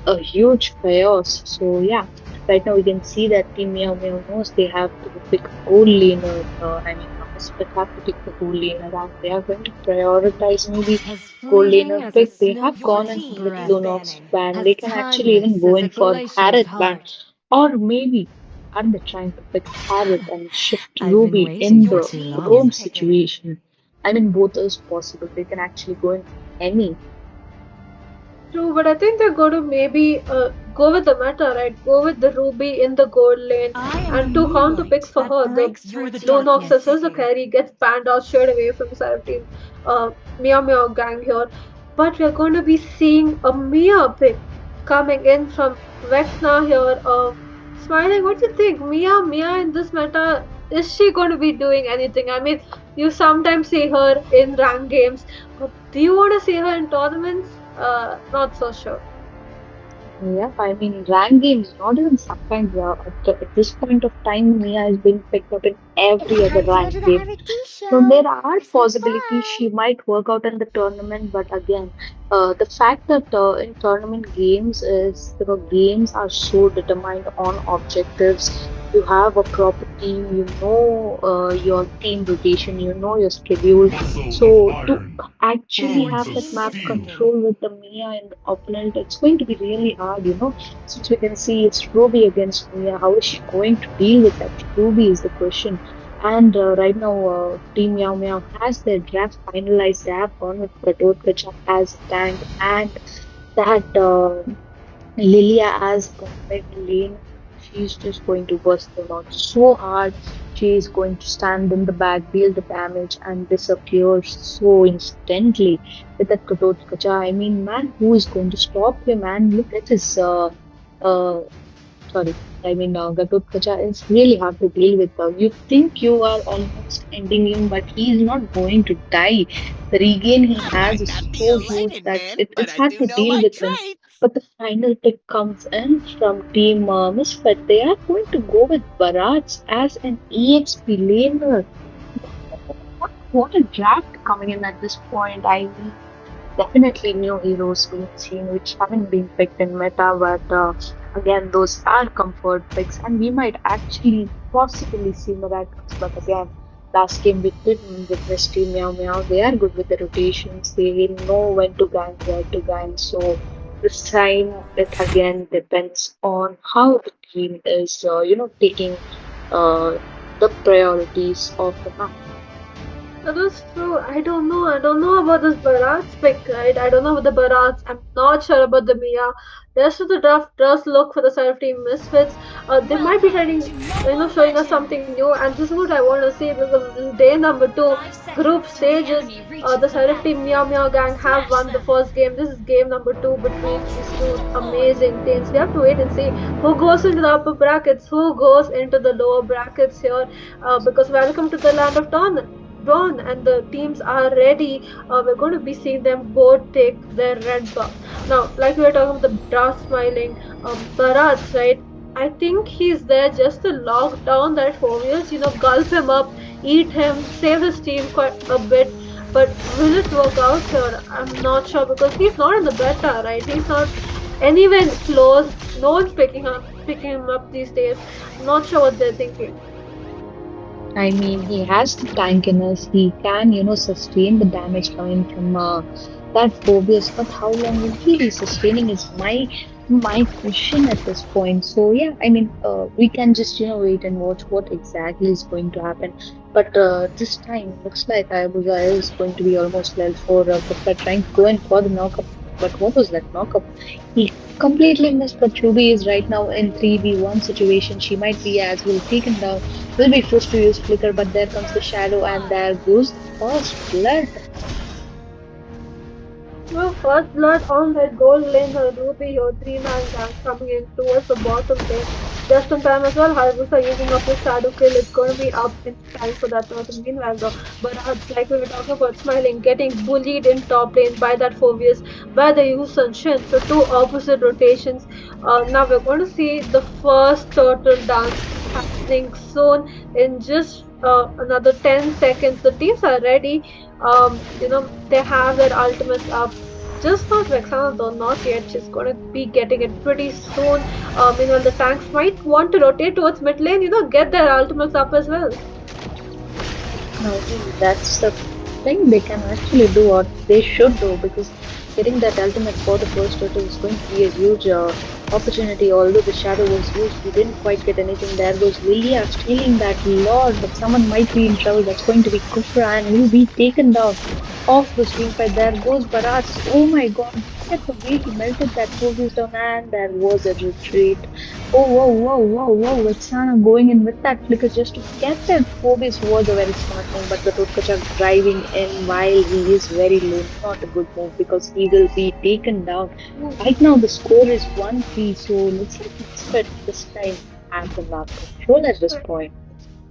a huge chaos. So yeah, right now we can see that Team Meow Meow knows they have to pick a gold laner. I mean, Misfit have to pick the gold laner, and they are going to prioritize maybe gold laner pick. They have gone in with Lunox ban. They can actually even go in for Harriet ban, or maybe are they trying to pick Harriet and shift Ruby in the roam situation? I mean, both is possible. They can actually go in any. True, but I think they're going to maybe go with the meta, right? Go with the Ruby in the gold lane, and two counter picks for her. The Lunox as well as the carry gets banned out straight away from the side of team Meow Meow gang here. But we're going to be seeing a Mia pick coming in from Vexna here. Smiling, what do you think? Mia in this meta, is she going to be doing anything? I mean, you sometimes see her in rank games, but do you want to see her in tournaments? Not so sure. Yeah, I mean, rank games, not even sometimes at this point of time, Mia is being picked up in every other rank game. So there are possibilities she might work out in the tournament, but again, the fact that in tournament games is the games are so determined on objectives. You have a proper team, you know your team rotation, you know your schedule. So to actually have that map control with the Mia and the opponent, it's going to be really hard. Since we can see it's Ruby against Mia, how is she going to deal with that? Ruby is the question. And right now, Team Meow Meow has their draft finalized. They have gone with Kacha as a tank and that Lilia as the mid lane. She's just going to burst them out so hard. She is going to stand in the back, deal the damage, and disappear so instantly with that Kacha. I mean, man, who is going to stop him? Man, look at his uh, sorry. I mean, Gatotkacha is really hard to deal with. You think you are almost ending him, but he is not going to die. The regain he has is so huge that it's hard to deal with him. But the final pick comes in from Team Misfit. They are going to go with Barats as an EXP laner. What a draft coming in at this point. I mean, definitely new heroes being seen which haven't been picked in meta, but again, those are comfort picks, and we might actually possibly see miracles. But again, last game we didn't witness Team Meow Meow. They are good with the rotations, they know when to gang, where to gang. So this time, it again depends on how the team is, taking uh, the priorities of the map. That is true. I don't know. I don't know about this Barats pick, right? I don't know about the Barats. I'm not sure about the Mia. The rest of the draft does look for the side of Team Misfits. They might be showing us something new, and this is what I want to see because this is day number two, group stages. The side of Team Meow Meow Gang have won the first game. This is game number two between these two amazing teams. We have to wait and see who goes into the upper brackets, who goes into the lower brackets here. Because welcome to the land of Dawn and the teams are ready. We're going to be seeing them both take their red buff. Now, like we were talking about the draft smiling, Bharat, right? I think he's there just to lock down that Phobius, gulp him up, eat him, save his team quite a bit. But will it work out here? I'm not sure because he's not in the beta, right? He's not anywhere close. No one's picking him up these days. I'm not sure what they're thinking. I mean, he has the tankiness. He can, sustain the damage coming from that Phobius. But how long will he be sustaining is my my question at this point. So yeah, I mean, we can just wait and watch what exactly is going to happen. But this time looks like Ayabusa is going to be almost level for Kufra trying to go in for the knockup. But what was that knockup? He completely missed. But Ruby is right now in 3v1 situation. She might be as well taken down. Will be forced to use flicker. But there comes the shadow, and there goes the first blood. Well, first blood on that gold lane, Ruby, your three-man gang coming in towards the bottom lane. Just in time as well, Hayabusa using up his shadow kill is going to be up in time for that turtle. Meanwhile, though, Barats, like we were talking about, smiling, getting bullied in top lane by that Phobius, by the use and Shin. So two opposite rotations. Now we're going to see the first turtle dance happening soon in just another 10 seconds. The teams are ready. They have their ultimates up. Just not Vexana though, not yet. She's gonna be getting it pretty soon. Meanwhile, the tanks might want to rotate towards mid lane, get their ultimates up as well. Now, that's the thing they can actually do, or they should do, because getting that ultimate for the first turtle is going to be a huge opportunity. Although the shadow was used, we didn't quite get anything. There goes Lilia stealing that lord, but someone might be in trouble. That's going to be Kufra, and will be taken down off the team fight. There goes Barats. Oh my god, look at the way he melted that focus down, and there was a retreat. Oh, whoa, whoa, whoa, whoa. Vexana going in with that flicker just to get that Phobis was a very smart move, but the Totkachak driving in while he is very low. Not a good move because he will be taken down. Right now, the score is 1-3, so looks like Misfit this time have the map control at this point.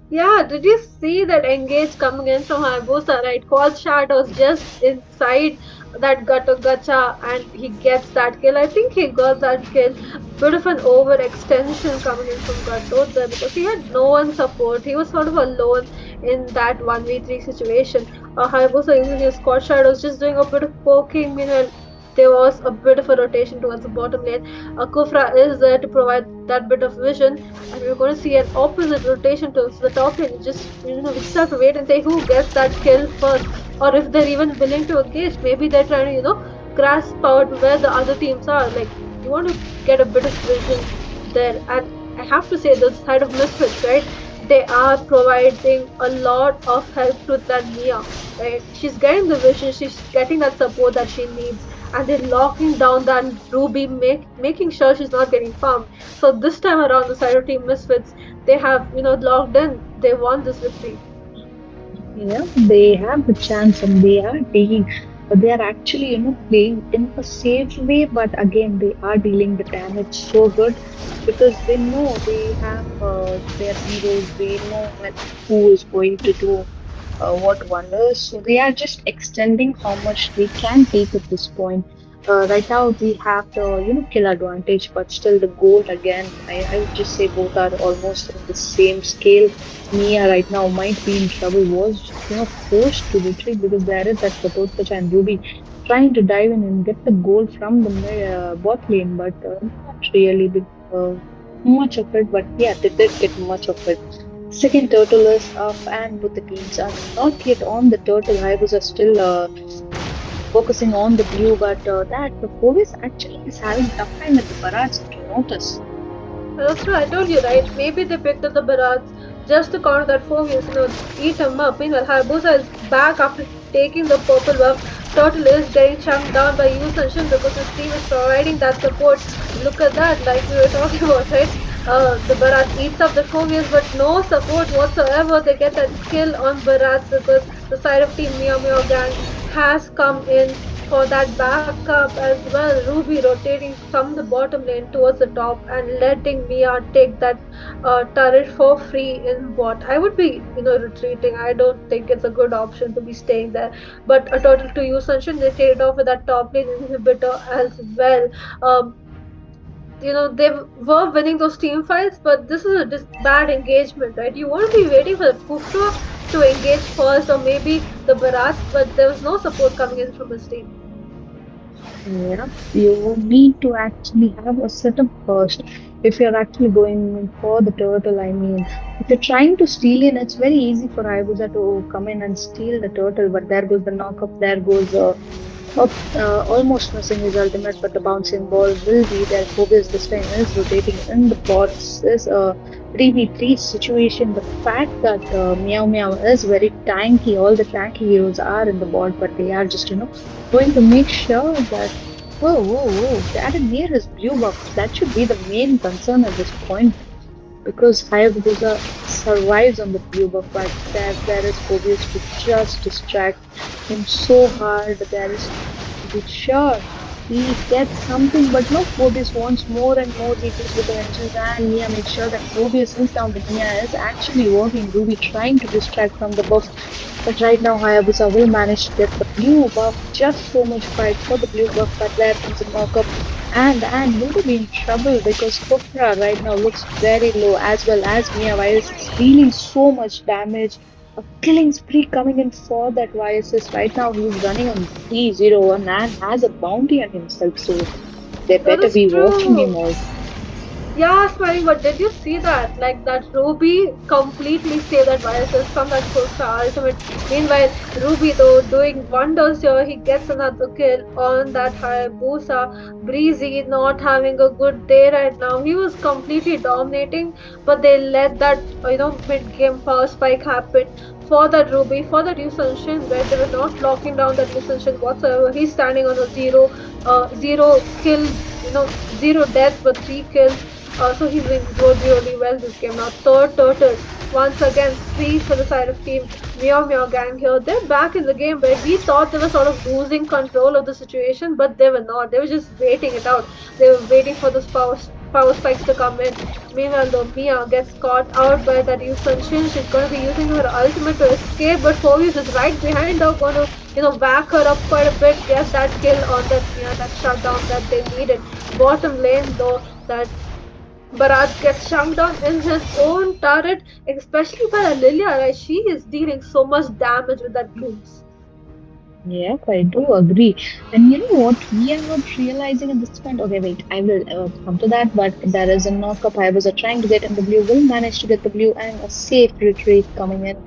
Yeah, did you see that engage coming in from Hayabusa, right? Called shadows just inside that Gato Gacha and he gets that kill. I think he got that kill. Bit of an overextension coming in from Gato there because he had no one support. He was sort of alone in that 1v3 situation. Hayabusa using his squad shadows, just doing a bit of poking. Meanwhile, there was a bit of a rotation towards the bottom lane. Kufra is there to provide that bit of vision, and we're going to see an opposite rotation towards the top lane. We just have to wait and say who gets that kill first, or if they're even willing to engage. Maybe they're trying to, grasp out where the other teams are. Like you want to get a bit of vision there, and I have to say the side of Misfits, right? They are providing a lot of help to that Mia, right? She's getting the vision, she's getting that support that she needs, and they're locking down that Ruby, making sure she's not getting farmed. So this time around, the side of Team Misfits, they have locked in. They won this victory. Yeah, they have the chance and they are taking, but they are actually, playing in a safe way. But again, they are dealing the damage so good because they know they have their heroes. They know who is going to do what wonders. So they are just extending how much they can take at this point. Right now, we have the kill advantage, but still the gold again. I would just say both are almost in the same scale. Mia right now might be in trouble. Was forced to retreat because there is that Katotkacha and Ruby trying to dive in and get the goal from the bot lane, but not really much of it. But yeah, they did get much of it. Second turtle is up, and both the teams are not yet on the turtle. Hayabusa still focusing on the blue, but that the Phovis actually is having tough time with the Barats if you notice. That's true. I told you, right? Maybe they picked up the Barats just to counter that Phobius, eat him up. Meanwhile, Hayabusa is back after taking the purple buff. Turtle is getting chunked down by Yu Shin because his team is providing that support. Look at that, like we were talking about, right? The Barats eats up the Phobius, but no support whatsoever. They get that kill on Barats because the side of Team MIAO gang has come in for that backup as well. Ruby rotating from the bottom lane towards the top and letting Mia take that turret for free in bot. I would be, retreating. I don't think it's a good option to be staying there. But a total to use Sunshine, they traded off with that top lane inhibitor as well. Um, they were winning those team fights, but this is a bad engagement, right? You want to be waiting for the Kufra to engage first, or maybe the Barats, but there was no support coming in from his team. Yeah, you need to actually have a setup first. If you're actually going in for the turtle, I mean, if you're trying to steal in, it's very easy for Hayabusa to come in and steal the turtle, but there goes the knockup, there goes Almost missing his ultimate, but the bouncing ball will be there. Phobius this time is rotating in the bots. Is a 3v3 situation. The fact that Meow Meow is very tanky, all the tanky heroes are in the bot, but they are just, going to make sure that. Whoa, whoa, whoa. They added near his blue buff. That should be the main concern at this point because Hayabusa survives on the blue buff, but there is Phobius to just distract him so hard. There is to be sure he gets something, but no, Phobius wants more and more. He goes with the vengeance, and Mia makes sure that Phobius is down, but Mia is actually working. Ruby trying to distract from the buff, but right now Hayabusa will manage to get the blue buff. Just so much fight for the blue buff, but there comes a knockup. And will they be in trouble because Kofra right now looks very low as well as Mia Virus is dealing so much damage. A killing spree coming in for that Viruses. Right now he's running on 301 and has a bounty on himself, so they That better is be watching true. him out. Yeah, Smiley, but did you see that? Like that Ruby completely saved that viruses from that Kofra ultimate. Meanwhile, Ruby though doing wonders here, he gets another kill on that Hayabusa. Breezy not having a good day right now. He was completely dominating, but they let that mid game power spike happen for that Ruby, for that Yusunshin, where they were not locking down that Yusunshin whatsoever. He's standing on a zero kill, zero death but three kills. So he's doing really, really well this game now. Third turtle. Once again, spree for the side of team Meow Meow gang here. They're back in the game where we thought they were sort of losing control of the situation, but they were not. They were just waiting it out. They were waiting for those power spikes to come in. Meanwhile, though, Mia gets caught out by that Yu Shin. She's going to be using her ultimate to escape, but Phobius is right behind her, going to, whack her up quite a bit, get that kill on that Mia, that shutdown that they needed. Bottom lane, though, that Bharat gets shunked down in his own turret, especially by Lilia, right? She is dealing so much damage with that blooms. Yep, I do agree. And you know what? We are not realizing at this point. Okay, wait, I will come to that. But there is a knockup. I was trying to get in the blue, will manage to get the blue, and a safe retreat coming in.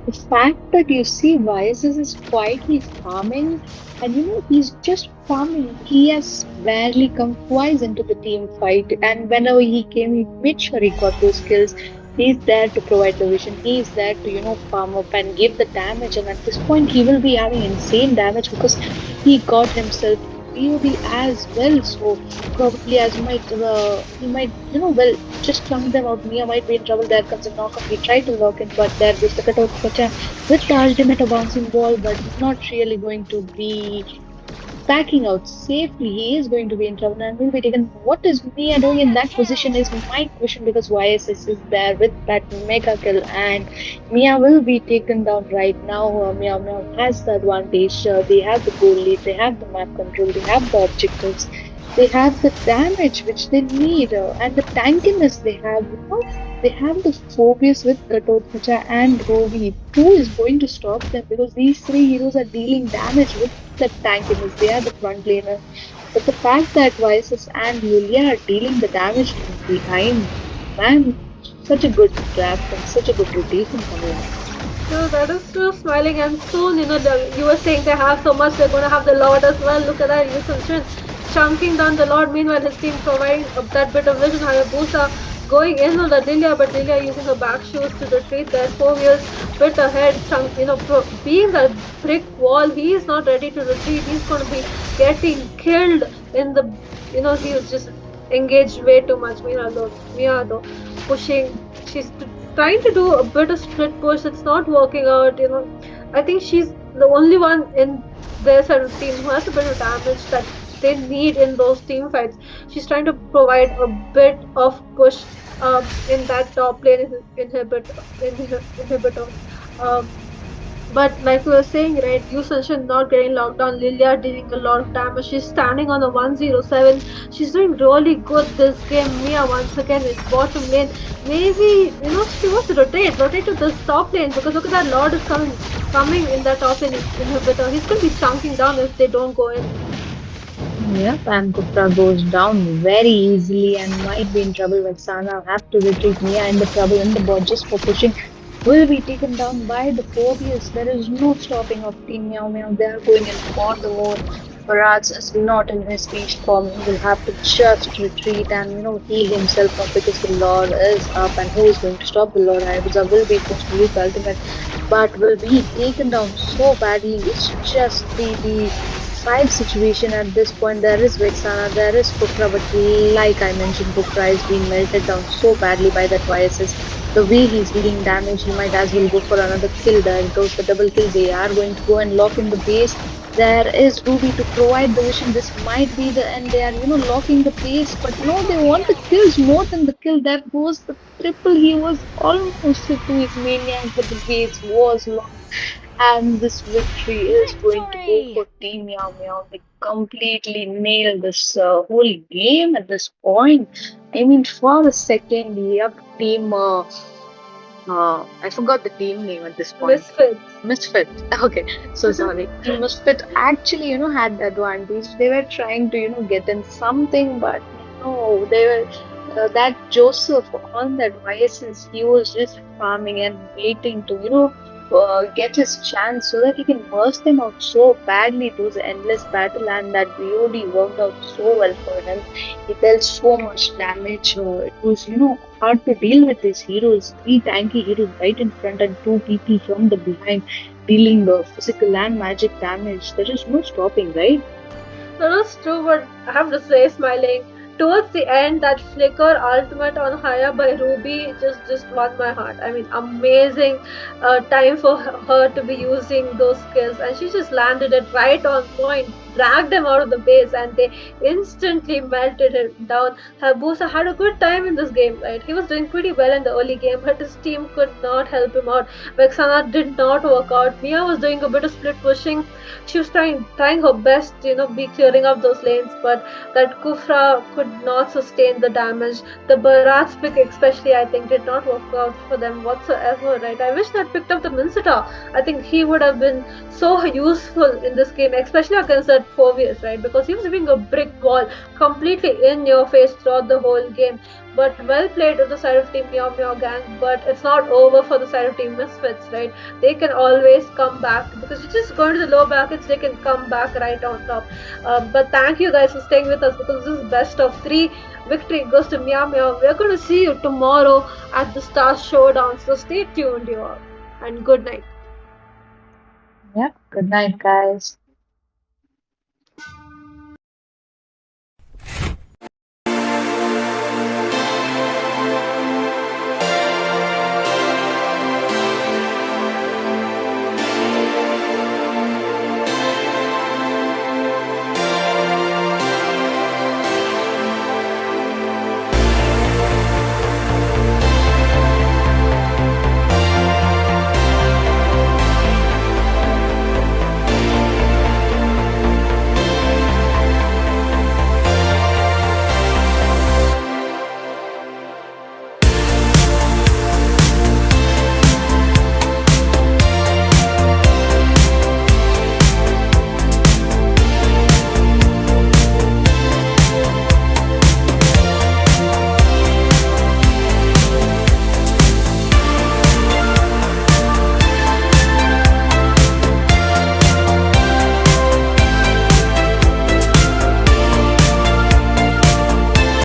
The fact that you see Vices is quietly farming, and he's just farming. He has barely come twice into the team fight, and whenever he came, he made sure he got those kills. He's there to provide the vision. He's there to, farm up and give the damage. And at this point, he will be having insane damage because he got himself POB as well. So probably as he might, well, just chunk them out. Mia might be in trouble. There comes a knockup. He tried to lock in, but there goes the cutout Pacha with the ultimate a bouncing ball, but not really going to be backing out safely. He is going to be in trouble and will be taken. What is Mia doing in that position is my question because YSS is there with that mega kill and Mia will be taken down right now. Mia has the advantage. They have the goal lead, they have the map control, they have the objectives, they have the damage which they need, and the tankiness they have. They have the phobias with Gatotkacha and Rovi. Who is going to stop them? Because these three heroes are dealing damage with the tankiness. They are the front laner. But the fact that Vices and Yulia are dealing the damage from behind, man, such a good draft and such a good rotation coming in. So that is true, smiling. And soon, you were saying they have so much, they're going to have the Lord as well. Look at that, Yusun chunking down the Lord. Meanwhile, his team providing that bit of vision. Hayabusa going in on the Lilia, but Lilia using her back shoes to retreat there. 4 years bit ahead, being the brick wall, he is not ready to retreat. He's going to be getting killed in the, he was just engaged way too much. Mia though, pushing. She's trying to do a bit of split push. It's not working out. I think she's the only one in their side of the team who has a bit of damage that they need in those team fights. She's trying to provide a bit of push in that top lane inhibitor. Um, but like we were saying, right, Yusunshin not getting locked down, Lilia dealing a lot of damage. She's standing on a 107. She's doing really good this game. Mia once again is bottom lane. Maybe she wants to rotate to this top lane because look at that Lord is coming in that top lane inhibitor. He's gonna be chunking down if they don't go in. Yep, and Gupta goes down very easily and might be in trouble with Sana. Have to retreat Mia in the trouble in the bot just for pushing. Will be taken down by the Phobias. There is no stopping of Team Meow Meow. They are going in for the more. Baratz is not in his beast form. He will have to just retreat and heal himself up because the Lord is up. And who is going to stop the Lord? Hayabusa will be forced to use the ultimate, but will be taken down so badly. It's just the fight situation at this point. There is Vexana, there is Pukra, but like I mentioned, Pukra is being melted down so badly by that YSS. The way he's dealing damage, he might as well go for another kill. There goes the double kill. They are going to go and lock in the base. There is Ruby to provide the vision. This might be the end. They are, locking the base, but no, they want the kills more than the kill. There goes the triple. He was almost hit to his maniac, but the base was locked. And this victory is going to go for Team Meow Meow. They completely nailed this whole game at this point. I mean, for a second, we have Team. I forgot the team name at this point. Misfits. Misfit. Okay, so sorry. Team Misfit actually, had the advantage. They were trying to, get in something, but no, they were. That Joseph on that YSS, he was just farming and waiting to, get his chance so that he can burst them out so badly. It was an endless battle, and that BOD worked out so well for him. He dealt so much damage. It was, hard to deal with these heroes. Three tanky heroes right in front and two TP from the behind, dealing the physical and magic damage. There is no stopping, right? No, that's true, but I have to say, smiling. Towards the end, that flicker ultimate on Haya by Ruby just won my heart. I mean, amazing time for her to be using those skills, and she just landed it right on point, dragged him out of the base, and they instantly melted him down. Hayabusa had a good time in this game, right? He was doing pretty well in the early game, but his team could not help him out. Vexana did not work out. Mia was doing a bit of split pushing. She was trying her best, be clearing up those lanes, but that Kufra could not sustain the damage. The Barat's pick especially, I think, did not work out for them whatsoever, right? I wish that picked up the Minsita. I think he would have been so useful in this game, especially against that Phobius, right? Because he was being a brick wall completely in your face throughout the whole game. But well played on the side of Team Meow Meow Gang, but it's not over for the side of Team Misfits, right? They can always come back because you're just going to the low brackets, they can come back right on top. But thank you guys for staying with us because this is best of three. Victory goes to Meow Meow. We're going to see you tomorrow at the Star Showdown, so stay tuned, you all, and good night. Yeah. Good night, guys.